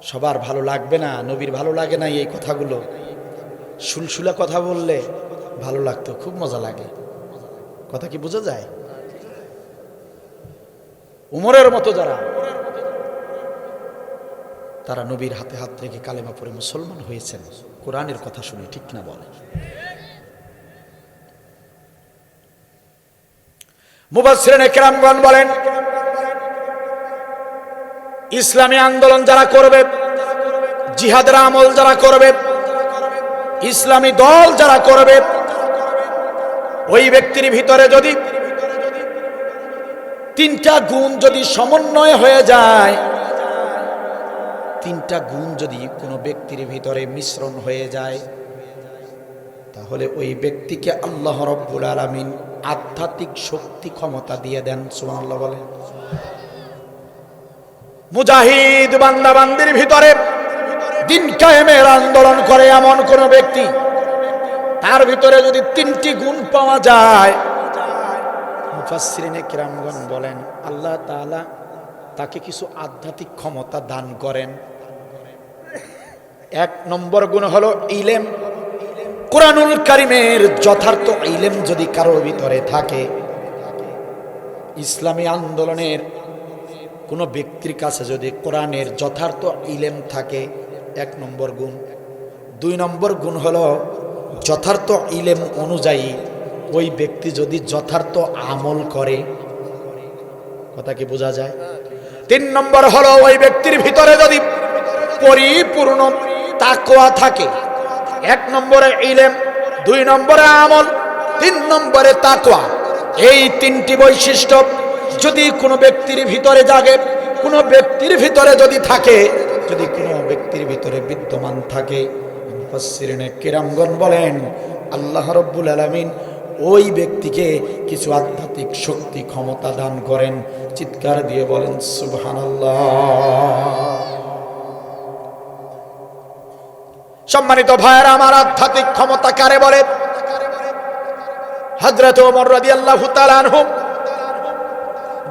সবার ভালো লাগবে না, নবীর ভালো লাগে না এই কথাগুলো। সুলসুলা কথা বললে ভালো লাগতো, খুব মজা লাগে। কথা কি বোঝা যায়? উমরের মতো যারা, তারা নবীর হাতে হাত রেখে কালেমা পড়ে মুসলমান হয়েছেন কোরআনের কথা শুনে। ঠিক না বলে? মুফাসসিরিনে কেরামগণ বলেন, ইসলামী আন্দোলন যারা করবে, জিহাদের আমল যারা করবে, ইসলামী দল যারা করবে, ওই ব্যক্তির ভিতরে যদি তিনটা গুণ যদি সমন্বয় হয়ে যায়, তিনটা গুণ যদি কোনো ব্যক্তির ভিতরে মিশ্রণ হয়ে যায়, তাহলে ওই ব্যক্তিকে আল্লাহ রাব্বুল আলামিন আধ্যাত্মিক শক্তি ক্ষমতা দিয়ে দেন। সুবহানাল্লাহ বলেন। মুজাহিদ বান্দা বান্দির ভিতরে দিন কায়েমের আন্দোলন করে এমন কোন ব্যক্তি, তার ভিতরে যদি তিনটি গুণ পাওয়া যায়, মুফাসসিরিনে কিরামগণ বলেন আল্লাহ তাআলা তাকে কিছু আধ্যাত্মিক ক্ষমতা দান করেন। এক নম্বর গুণ হলো ইলম। কোরআনুল কারীমের যথার্থ ইলম যদি কারোর ভিতরে থাকে, ইসলামী আন্দোলনের কোনো ব্যক্তির কাছে যদি কোরআনের যথার্থ ইলম থাকে, এক নম্বর গুণ। দুই নম্বর গুণ হলো যথার্থ ইলম অনুযায়ী ওই ব্যক্তি যদি যথার্থ আমল করে। কথা কি বোঝা যায়? তিন নম্বর হলো ওই ব্যক্তির ভিতরে যদি পরিপূর্ণ তাকওয়া থাকে। এক নম্বরে ইলম, দুই নম্বরে আমল, তিন নম্বরে তাকওয়া। এই তিনটি বৈশিষ্ট্য যদি কোনো ব্যক্তির ভিতরে জাগে, কোনো ব্যক্তির ভিতরে যদি থাকে, যদি কোনো ব্যক্তির ভিতরে বিদ্যমান থাকে, মুফাসসিরিনে কিরামগণ বলেন আল্লাহ রাব্বুল আলামিন ওই ব্যক্তিকে কিছু আধ্যাত্মিক শক্তি ক্ষমতা দান করেন। চিৎকার দিয়ে বলেন সুবহানাল্লাহ। সম্মানিত ভাইয়েরা আমার, আধ্যাত্মিক ক্ষমতা কারে বলে? হযরত ওমর রাদিয়াল্লাহু তাআলা আনহু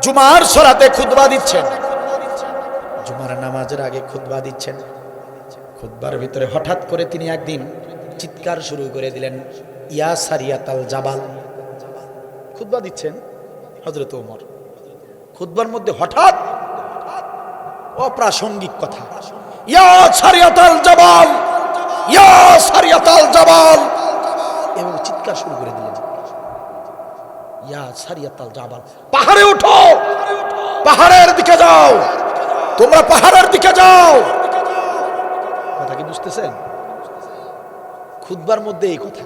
জুমার সালাতে খুতবা দিচ্ছেন, জুমার নামাজের আগে খুতবা দিচ্ছেন। খুতবার ভিতরে হঠাৎ করে তিনি একদিন চিৎকার শুরু করে দিলেন, ইয়া সারিয়াতাল জাবাল। খুতবা দিচ্ছেন হযরত ওমর, খুতবার মধ্যে হঠাৎ অপ্রাসঙ্গিক কথা, ইয়া সারিয়াতাল জাবাল, ইয়া সারিয়াতাল জাবাল, এবং চিৎকার শুরু করে দিলেন, ইয়া সারিয়াতাল জাবাল, পাহাড়ে উঠো, পাহাড়ের দিকে যাও, তোমরা পাহাড়ের দিকে যাও। কথা কি বুঝতেছেন? খুতবার মধ্যে এই কথা।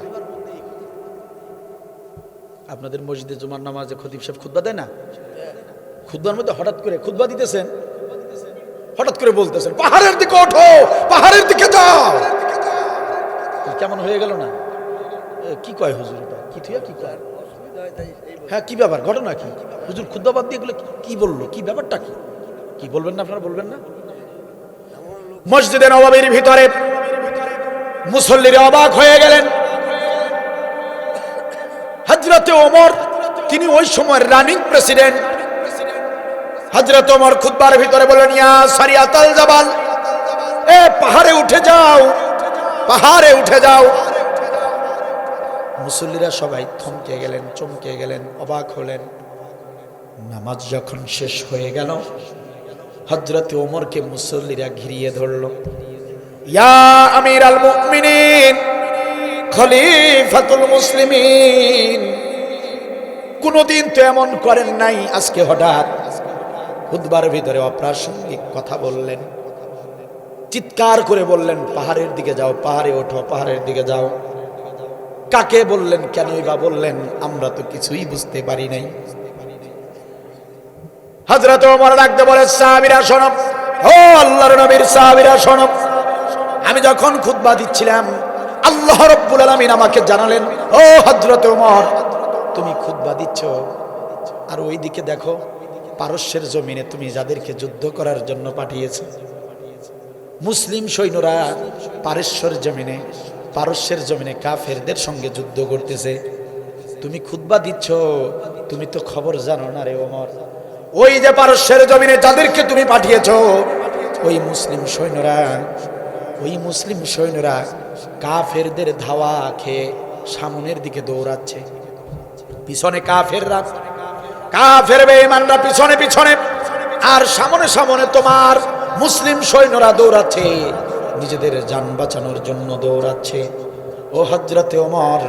আপনাদের মসজিদে জুমার নামাজে খতিব সাহেব খুতবা দেয় না? খুতবার মধ্যে হঠাৎ করে খুতবা দিতেছেন, হঠাৎ করে বলতেছেন পাহাড়ের দিকে ওঠো, পাহাড়ের দিকে যাও। কেমন হয়ে গেল না? কি কয় হুজুর? এটা কি থুয়া কি কয়? হ্যাঁ, কি ব্যাপার, ঘটনা কি? হুজুর খুতবা বাদ দিয়ে এগুলো কি বললো, কি ব্যাপারটা কি? কি বলবেন না আপনারা? বলবেন না? মসজিদে নববীর ভিতরে মুসল্লিরা অবাক হয়ে গেলেন। হযরতে ওমর, তিনি ওই সময়ের রানিং প্রেসিডেন্ট। হযরত ওমর খুতবার ভিতরে বলেন, ইয়া সারিয়াতাল জাবাল, এ পাহাড়ে উঠে যাও, পাহাড়ে উঠে যাও। মুসল্লিরা সবাই থমকে গেলেন, চমকে গেলেন, অবাক হলেন। নামাজ যখন শেষ হয়ে গেল, হযরতে ওমরকে মুসল্লিরা ঘিরিয়ে ধরল। ইয়া আমিরাল মুমিনিন, খলিফাতুল মুসলিমিন, কোনদিন তো এমন করেন নাই, আজকে হঠাৎ খুতবার ভিতরে অপ্রাসঙ্গিক কথা বললেন। চিৎকার করে বললেন পাহাড়ের দিকে যাও, পাহাড়ে ওঠো, পাহাড়ের দিকে যাও। কাকে বললেন, কেনই বা বললেন? আমরা তো কিছুই বুঝতে পারি নাই। হযরত ওমর ডাকতে বলে, সাহাবীরা শোনো, ও আল্লাহর নবীর সাহাবীরা শোনো, আমি যখন খুতবা দিচ্ছিলাম আল্লাহ রাব্বুল আলামিন আমাকে জানালেন, ও হযরত ওমর, তুমি খুতবা দিচ্ছ আর ওইদিকে দেখো পারস্যের জমিনে তুমি যাদেরকে যুদ্ধ করার জন্য পাঠিয়েছো, মুসলিম সৈন্যরা পারস্যের জমিনে কাফেরদের সঙ্গে যুদ্ধ করতেছে। তুমি খুতবা দিচ্ছ, তুমি তো খবর জানো না রে ওমর। ওই যে পারস্যের জমিনে যাদেরকে তুমি পাঠিয়েছো, ওই মুসলিম সৈন্যরা কাফেরদের ধাওয়া খেয়ে সামনের দিকে দৌড়াচ্ছে। পিছনে কাফের বেঈমানরা পিছনে পিছনে, আর সামনে সামনে তোমার মুসলিম সৈন্যরা দৌড়াচ্ছে, নিজেদের জান বাঁচানোর জন্য দৌড়াচ্ছে। ও হযরতে ওমর,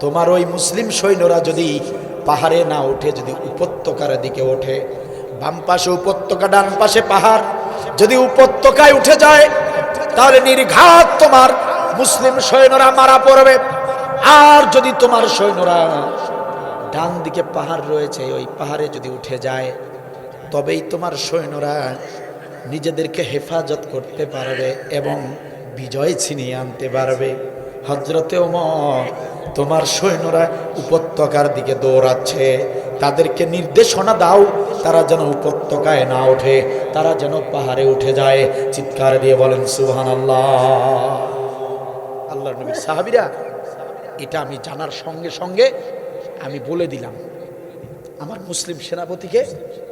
তোমার ওই মুসলিম সৈন্যরা যদি পাহাড়ে না উঠে, যদি উপত্যকার দিকে ওঠে, বাম পাশে উপত্যকা, ডান পাশে পাহাড়, যদি উপত্যকায় উঠে যায়, তাহলে নির্ঘাত তোমার মুসলিম সৈন্যরা মারা পড়বে। আর যদি তোমার সৈন্যরা ডান দিকে পাহাড় রয়েছে, ওই পাহাড়ে যদি উঠে যায়, তবেই তোমার সৈন্যরা নিজেদেরকে হেফাজত করতে পারবে এবং বিজয় ছিনিয়ে আনতে পারবে। হযরতে ওমর, তোমার সৈন্যরা উপত্যকার দিকে দৌড়াচ্ছে, তাদেরকে নির্দেশনা দাও, তারা যেন উপত্যকায় না ওঠে, তারা যেন পাহাড়ে উঠে যায়। চিৎকার দিয়ে বলেন সুবহানাল্লাহ। আল্লাহর নবী সাহাবীরা, এটা আমি জানার সঙ্গে সঙ্গে আমি বলে দিলাম আমার মুসলিম সেনাপতিকে,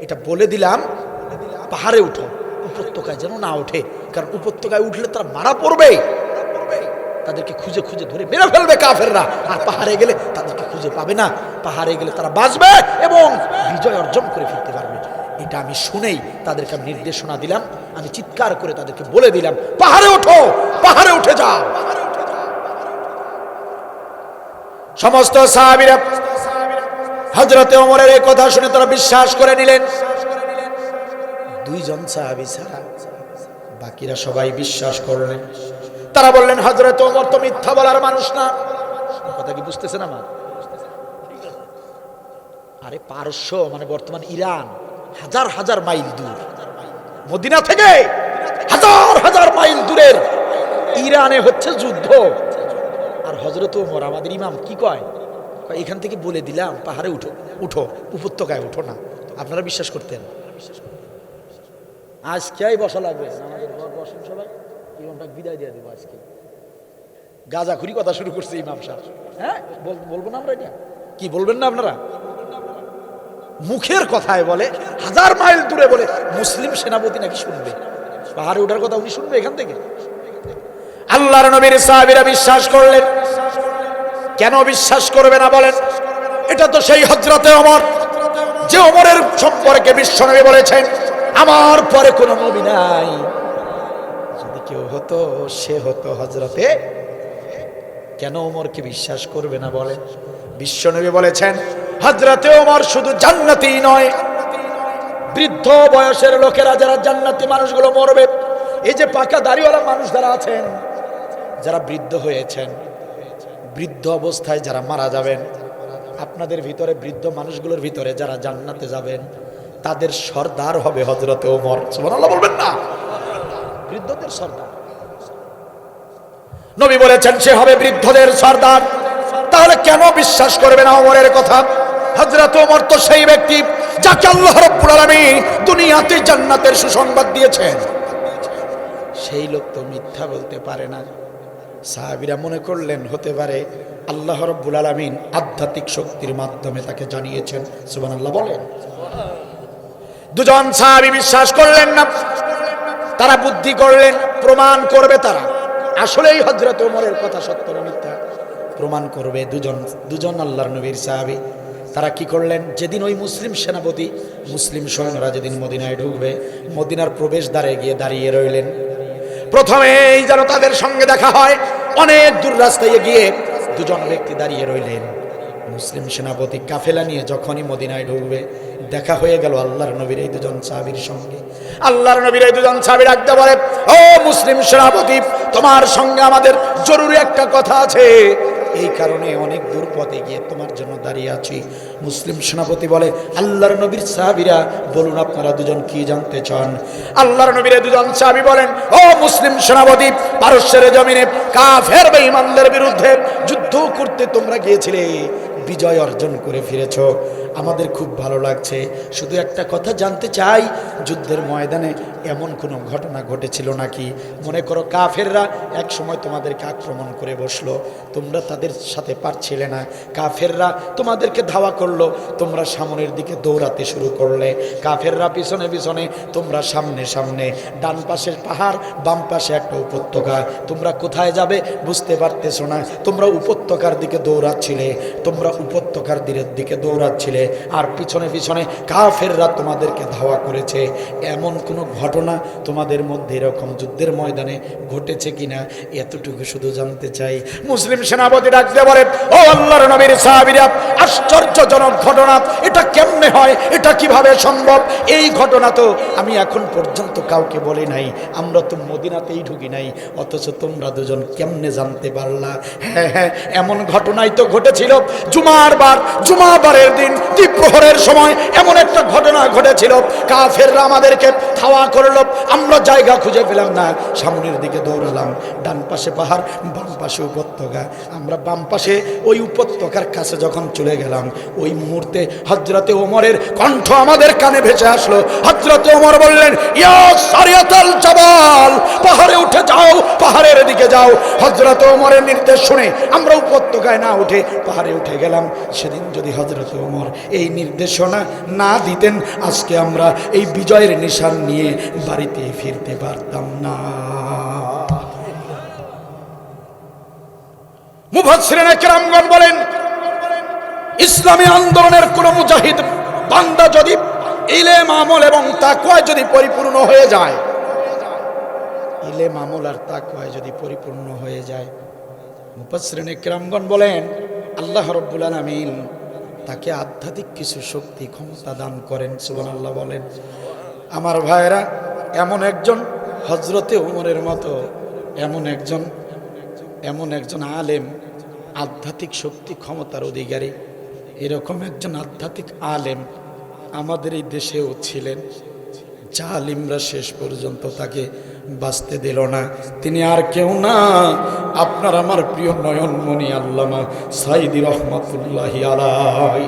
এটা বলে দিলাম পাহাড়ে উঠো, উপত্যকায় যেন না ওঠে, কারণ উপত্যকায় উঠলে তারা মারা পড়বে, তাদেরকে খুঁজে খুঁজে ধরে মেরে ফেলবে কাফেররা। আর পাহাড়ে গেলে তাদেরকে খুঁজে পাবে না, পাহাড়ে গেলে তারা বাঁচবে এবং বিজয় অর্জন করে ফিরতে পারবে। এটা আমি শুনেই তাদেরকে আমি নির্দেশনা দিলাম, আমি চিৎকার করে তাদেরকে বলে দিলাম পাহাড়ে ওঠো, পাহাড়ে উঠে যাও। সমস্ত সাহাবীরা হযরতে ওমরের এই কথা শুনে তারা বিশ্বাস করে নিলেন। দুইজন সাহাবী ছাড়া বাকিরা সবাই বিশ্বাস করলেন। তারা বললেন, হযরতে ওমর তো মিথ্যা বলার মানুষ না। কথা কি বুঝতেছেন আমার? আরে পারস্য মানে বর্তমান ইরান, হাজার হাজার মাইল দূর, মদিনা থেকে হাজার হাজার মাইল দূরের ইরানে হচ্ছে যুদ্ধ। আর হযরত ওমর আমাদের ইমাম কি কয়, এখান থেকে বলে দিলাম পাহাড়ে উঠো, উঠো, উপত্যকায় উঠো না। আপনারা বিশ্বাস করতেন? আজকেই বসা লাগবে, আমাদের বসেন সবাই, ইমামটা বিদায় দিয়ে দেবো আজকে। গাঁজাখুরি কথা শুরু করছে ইমাম সাহেব। হ্যাঁ, বলবো না আমরা? এটা কি বলবেন না আপনারা? মুখের কথায় বলে, হাজার মাইল দূরে বলে মুসলিম সেনাপতি নাকি শুনবে, পাহাড়ে ওঠার কথা উনি শুনবে এখান থেকে? আল্লাহর নবীর সাহাবীরা বিশ্বাস করলেন। কেন বিশ্বাস করবে না বলেন? এটা তো সেই হযরতে ওমর, যে ওমরের সম্পর্কে বিশ্বনবী বলেছেন আমার পরে কোনো নবী নাই, যদি কেউ হতো সে হতো হযরতে। কেন ওমরকে বিশ্বাস করবে না বলেন? বিশ্বনবী বলেছেন হযরতে ওমর শুধু জান্নাতি নয়, বৃদ্ধ বয়সের লোকেরা যারা জান্নাতি মানুষগুলো মরবে, এই যে পাকা দাড়িওয়ালা মানুষ যারা আছেন, যারা বৃদ্ধ হয়েছেন, বৃদ্ধ অবস্থায় যারা মারা যাবেন, আপনাদের ভিতরে বৃদ্ধ মানুষগুলোর ভিতরে যারা জান্নাতে যাবেন, তাদের সর্দার হবে হযরত ওমর। সুবহানাল্লাহ বলবেন না? বৃদ্ধদের সর্দার নবী বলেছেন সে হবে বৃদ্ধদের সর্দার। তাহলে কেন বিশ্বাস করবে না ওমরের কথা? হযরত ওমর তো সেই ব্যক্তি যাকে আল্লাহ রাব্বুল আলামিন দুনিয়াতে জান্নাতের সুসংবাদ দিয়েছেন। সেই লোক তো মিথ্যা বলতে পারে না। সাহাবীরা মনে করলেন হতে পারে আল্লাহ রাব্বুল আলামিন আধ্যাত্মিক শক্তির মাধ্যমে তাকে জানিয়েছেন। সুবহানাল্লাহ বলেন। দুজন সাহাবী বিশ্বাস করলেন না, তারা বুদ্ধি করলেন প্রমাণ করবে তারা আসলেই হযরত ওমরের কথা সত্য না মিথ্যা, প্রমাণ করবে। দুজন আল্লাহর নবীর সাহাবী তারা কি করলেন, যেদিন ওই মুসলিম সেনাপতি মুসলিম সৈন্যরা যেদিন মদিনায় ঢুকবে, মদিনার প্রবেশদ্বারে গিয়ে দাঁড়িয়ে রইলেন। প্রথমেই যেন তাদের সঙ্গে দেখা হয়, অনেক দূর রাস্তায় গিয়ে দুজন ব্যক্তি দাঁড়িয়ে রইলেন। মুসলিম সেনাপতি কাফেলা নিয়ে যখনই মদিনায় ঢুকবে, দেখা হয়ে গেল আল্লাহর নবীর এই দুজন সাহাবীর সঙ্গে। আল্লাহর নবীর এই দুজন সাহাবী ডাকতে বলে, ও মুসলিম সেনাপতি, তোমার সঙ্গে আমাদের জরুরি একটা কথা আছে, এই কারণে অনেক দূর পথে গিয়ে তোমার জন্য দাঁড়িয়ে আছি। মুসলিম সেনাপতি বলে, আল্লাহর নবীর সাহাবীরা বলুন আপনারা দুজন কি জানতে চান? আল্লাহর নবীর দুজন সাহাবী বলেন, ও মুসলিম সেনাপতি, পারস্যের জমিনে কাফের বেঈমানদের বিরুদ্ধে যুদ্ধ করতে তোমরা গিয়েছিলে, বিজয় অর্জন করে ফিরেছ, আমাদের খুব ভালো লাগছে। শুধু একটা কথা জানতে চাই, যুদ্ধের ময়দানে এমন কোনো ঘটনা ঘটেছিল নাকি? মনে করো কাফেররা এক সময় তোমাদেরকে আক্রমণ করে বসলো, তোমরা তাদের সাথে পারছিলে না, কাফেররা তোমাদেরকে ধাওয়া করলো, তোমরা সামনের দিকে দৌড়াতে শুরু করলে, কাফেররা পিছনে পিছনে, তোমরা সামনে সামনে, ডান পাশের পাহাড়, বাম পাশে একটা উপত্যকা, তোমরা কোথায় যাবে বুঝতে পারতেছো না, তোমরা উপত্যকার দিকে দৌড়াচ্ছিলে, তোমরা উপত্যকার দিকে দৌড়াচ্ছিলে, আর পিছনে পিছনে কাফেররা তোমাদেরকে ধাওয়া করেছে। এমন কোনো ঘটনা তোমাদের মধ্যে এরকম যুদ্ধের ময়দানে ঘটেছে কিনা, এতটুকু শুধু জানতে চাই। মুসলিম সেনাপতি ডাকতে বলে, ও আল্লাহর নবীর সাহাবীরা, আশ্চর্যজনক ঘটনা, এটা কেমনে হয়, এটা কিভাবে সম্ভব? এই ঘটনা তো আমি এখন পর্যন্ত কাউকে বলি নাই, আমরা তো মদিনাতেই ঢুকি নাই, অথচ তোমরা দুজন কেমনে জানতে পারলা? হ্যাঁ হ্যাঁ, এমন ঘটনাই তো ঘটেছিল জুমাবারের দিন দ্বিপ্রহরের সময় এমন একটা ঘটনা ঘটেছিল, কাফেররা আমাদেরকে ধাওয়া করলো, আমরা জায়গা খুঁজে পেলাম না, সামনের দিকে দৌড়ালাম, ডান পাশে পাহাড়, বাম পাশে উপত্যকা, আমরা বাম পাশে ওই উপত্যকার কাছে যখন চলে গেলাম, ওই মুহূর্তে হযরতে ওমরের কণ্ঠ আমাদের কানে ভেসে আসলো। হযরতে ওমর বললেন, ইয়া সারিয়াতাল জাবাল, পাহাড়ে উঠে যাও, পাহাড়ের দিকে যাও। হযরতে ওমরের নির্দেশ শুনে আমরা উপত্যকায় না উঠে পাহাড়ে উঠে গেলাম। সেদিন যদি হযরতে ওমর এই নির্দেশনা না দিতেন, আজকে আমরা এই বিজয়ের নিশান নিয়ে বাড়িতে ফিরতে পারতাম না। মুফাসসিরিনে কেরামগণ বলেন, ইসলামী আন্দোলনের কোন মুজাহিদ বান্দা যদি ইলম, আমল এবং তাকওয়ায় যদি পরিপূর্ণ হয়ে যায়, ইলম, আমল আর তাকওয়ায় যদি পরিপূর্ণ হয়ে যায়, মুফাসসিরিনে কেরামগণ বলেন আল্লাহ রাব্বুল আলামিন তাকে আধ্যাত্মিক কিছু শক্তি, ক্ষমতা দান করেন। সুবহানাল্লাহ বলেন। আমার ভাইরা, এমন একজন হযরতে ওমরের মতো এমন একজন আলেম, আধ্যাত্মিক শক্তি ক্ষমতার অধিকারী, এরকম একজন আধ্যাত্মিক আলেম আমাদের এই দেশেও ছিলেন। জালিমরা শেষ পর্যন্ত তাকে বাঁচতে দিল না। তিনি আর কেউ না, আপনার আমার প্রিয় নয়নমণি আল্লামা সাইদি রহমাতুল্লাহি আলাইহি।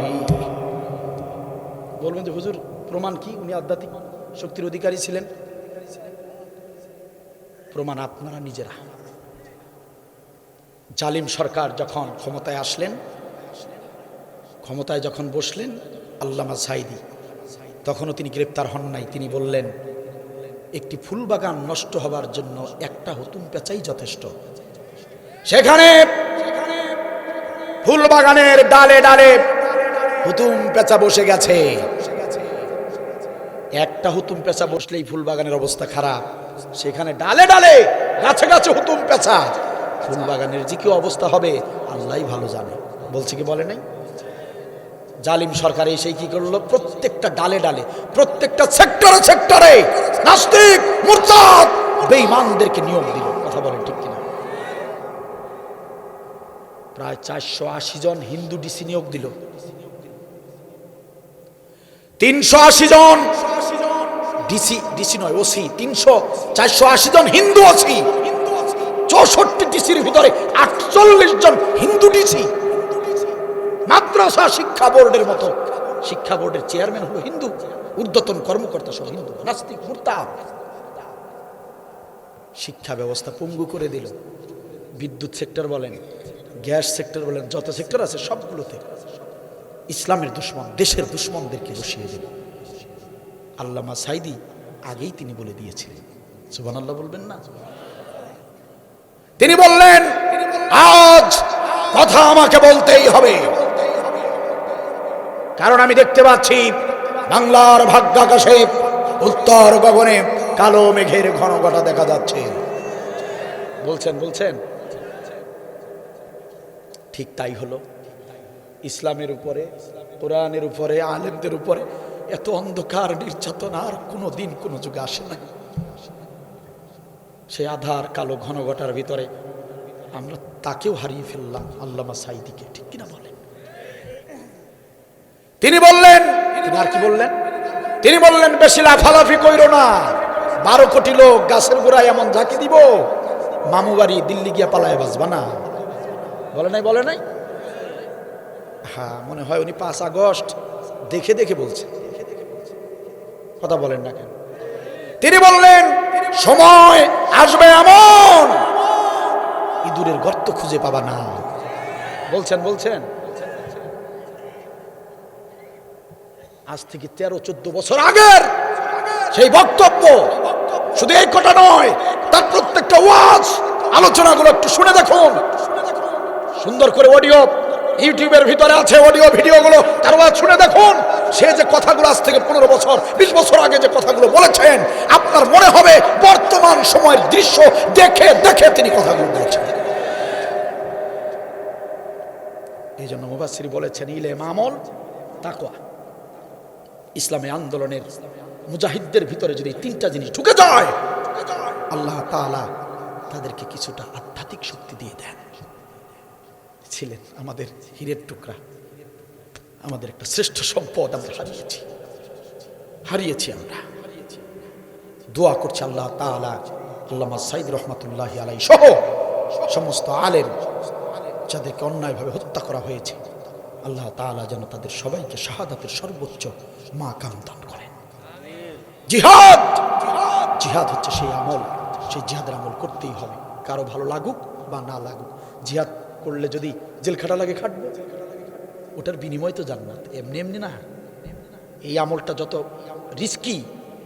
বলবেন যে হুজুর প্রমাণ কি উনি আধ্যাত্মিক শক্তির অধিকারী ছিলেন? প্রমাণ আপনারা নিজেরা। জালিম সরকার যখন ক্ষমতায় আসলেন, ক্ষমতায় যখন বসলেন আল্লামা সাইদি, তখনও তিনি গ্রেপ্তার হন নাই। তিনি বললেন, একটি ফুল বাগান নষ্ট হবার জন্য একটা হুতুম পেঁচাই যথেষ্ট। সেখানে ফুল বাগানের ডালে ডালে হুতুম পেঁচা বসে গেছে। একটা হুতুম পেঁচা বসলেই ফুল বাগানের অবস্থা খারাপ, সেখানে ডালে ডালে, গাছে গাছে হুতুম পেঁচা, ফুল বাগানের যে কি অবস্থা হবে আল্লাহই ভালো জানে। বলছে কি বলে নাই? জালিম সরকার এসে কি করলো, প্রত্যেকটা ডালে ডালে, প্রত্যেকটা সেক্টরে সেক্টরে নাস্তিক, মুরতাদ, বেঈমানদেরকে নিয়োগ দিল। কথা বলেন ঠিক কিনা? প্রায় 480 জন হিন্দু ডিসি নিয়োগ দিল, 380 জন ডিসি নয় ওসি, 480 জন হিন্দু ওসি, 64 ডিসির ভিতরে 48 জন হিন্দু ডিসি। মাদ্রাসা শিক্ষা বোর্ডের মতো শিক্ষা বোর্ডের চেয়ারম্যান হলো হিন্দু, ঊর্ধ্বতন কর্মকর্তা সব হিন্দু, নাস্তিক, মুরতাদ। শিক্ষা ব্যবস্থা পঙ্গু করে দিল। বিদ্যুৎ সেক্টর বলেন, গ্যাস সেক্টর বলেন, যত সেক্টর আছে সবগুলোতে ইসলামের দুশ্মন, দেশের দুশ্মনদেরকে বসিয়ে দিল। আল্লামা সাইদি আগেই তিনি বলে দিয়েছিলেন, সুবহানাল্লাহ বলবেন না? তিনি বললেন, আজ কথা আমাকে বলতেই হবে, কারণ আমি দেখতে পাচ্ছি বাংলার ভাগ্যাকাশে উত্তর গগনে কালো মেঘের ঘন ঘটা দেখা যাচ্ছে। বলছেন ঠিক তাই হলো। ইসলামের উপরে, কোরআনের উপরে, আলেমদের উপরে এত অন্ধকার নির্যাতন আর কোনো দিন কোনো যুগে আসে না। সেই আধার কালো ঘন ঘটার ভিতরে আমরা তাকেও হারিয়ে ফেললাম, আল্লামা সাইদিকে, ঠিক কিনা বলেন? তিনি বললেন, তিনি আর কি বললেন? তিনি বললেন, বেশি লাফালাফি কইরো না, 12 কোটি লোক গাছের গোড়ায় এমন ঝাঁকি দিব, মামু বাড়ি দিল্লি গিয়া পালায় বাঁচবা না। বলে নাই? হ্যাঁ, মনে হয় উনি 5 আগস্ট দেখে দেখে বলছে। কথা বলেন না কেন? তিনি বললেন, সময় আসবে এমন ইঁদুরের গর্ত খুঁজে পাবা না। বলছেন আজ থেকে 13-14 বছর আগের সেই বক্তব্য। শুধু এই কথা নয়, তার প্রত্যেকটা ওয়াজ, আলোচনাগুলো একটু শুনে দেখুন। সুন্দর করে অডিও ইউটিউবের ভিতরে আছে, অডিও ভিডিওগুলো, তার ওয়াজ শুনে দেখুন। সে যে কথাগুলো আজ থেকে 15 বছর 20 বছর আগে যে কথাগুলো বলেছেন, আপনার মনে হবে বর্তমান সময়ের দৃশ্য দেখে দেখে তিনি কথাগুলো বলেছেন। এই জন্য মুফাসসির বলেছেন, ইলম, আমল, তাকওয়া। ইসলামী আন্দোলনের মুজাহিদদের ভিতরে যদি 3টা জিনিস ঢুকে যায়, আল্লাহ তাআলা তাদেরকে কিছুটা আধ্যাত্মিক শক্তি দিয়ে দেন। ছিলেন আমাদের হীরের টুকরা, আমাদের একটা শ্রেষ্ঠ সম্পদ আমরা হারিয়েছি আমরা। দোয়া করছি আল্লাহ তাআলা আল্লামা সাইদ রহমাতুল্লাহি আলাইহি সহ সমস্ত আলেম যাদেরকে অন্যায়ভাবে হত্যা করা হয়েছে, আল্লাহ তাআলা যেন তাদের সবাইকে শাহাদাতের সর্বোচ্চ মাকাম দান করেন। জিহাদ হচ্ছে সেই আমল, সেই জিহাদের আমল করতেই হবে, কারো ভালো লাগুক বা না লাগুক। জিহাদ করলে যদি জেল খাটা লাগে খাটবো, ওটার বিনিময় তো জান্নাত, এমনি এমনি না। এই আমলটা যত রিস্কি,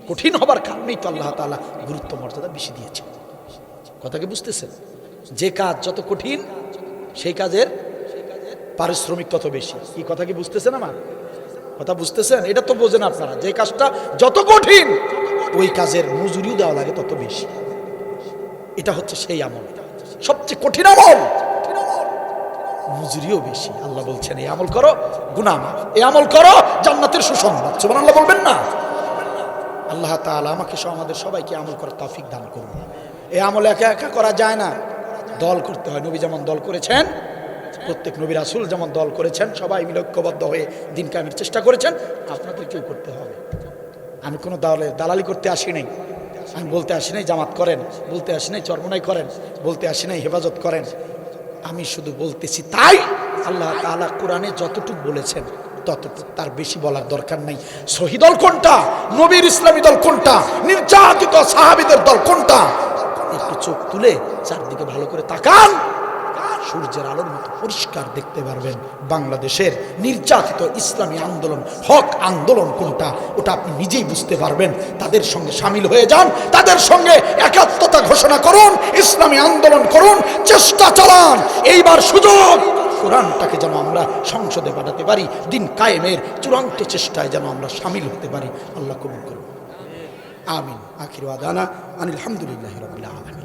কঠিন হবার কারণেই তো আল্লাহ তাআলা গুরুত্ব মর্যাদা বেশি দিয়েছে। কথা কি বুঝতেছেন? যে কাজ যত কঠিন, সেই কাজের পারিশ্রমিক তত বেশি। কি কথা কি বুঝতেছেন? আমার কথা বুঝতেছেন? এটা তো বোঝেন আপনারা, যে কাজটা যত কঠিন ওই কাজের মজুরিও দেওয়া লাগে তত বেশি। এটা হচ্ছে সেই আমল, সবচেয়ে কঠিন আমল, মজুরিও বেশি। আল্লাহ বলছেন, এই আমল করো গুনাহ মাফ, এই আমল করো জান্নাতের সুসংবাদ। সুবহানাল্লাহ বলবেন না? আল্লাহ তাআলা আমাকে সহ আমাদের সবাইকে আমল করার তৌফিক দান করুন। এই আমল একা একা করা যায় না, দল করতে হয়। নবী যেমন দল করেছেন, প্রত্যেক নবী রাসূল যেমন দল করেছেন, সবাই মিলে ঐক্যবদ্ধ হয়ে দিন কায়েমের চেষ্টা করেছেন, আপনাদেরকেও করতে হবে। আমি কোনো দালালি করতে আসি নাই, আমি বলতে আসি নাই জামাত করেন, বলতে আসি নাই চরমনাই করেন, বলতে আসি নাই হেফাজত করেন। আমি শুধু বলতেছি তাই আল্লাহ তাআলা কোরআনে যতটুকু বলেছেন ততটুকু, তার বেশি বলার দরকার নাই। সহিহ দল কোনটা, নবীর ইসলামী দল কোনটা, নির্যাতিত সাহাবীদের দল কোনটা, একটু চোখ তুলে চারদিকে ভালো করে তাকান, সূর্যের আলোর মতো পরিষ্কার দেখতে পারবেন বাংলাদেশের নির্যাতিত ইসলামী আন্দোলন, হক আন্দোলন কোনটা, ওটা আপনি নিজেই বুঝতে পারবেন। তাদের সঙ্গে সামিল হয়ে যান, তাদের সঙ্গে একাত্মতা ঘোষণা করুন, ইসলামী আন্দোলন করুন, চেষ্টা চালান। এইবার সুযোগ, কোরআনটাকে যেন আমরা সংসদে পাঠাতে পারি, দিন কায়েমের চূড়ান্ত চেষ্টায় যেন আমরা সামিল হতে পারি। আল্লাহ কবুল করুন, আমিন। আখির ওয়াদানা আনিল হামদুলিল্লাহি রাব্বিল আলামিন।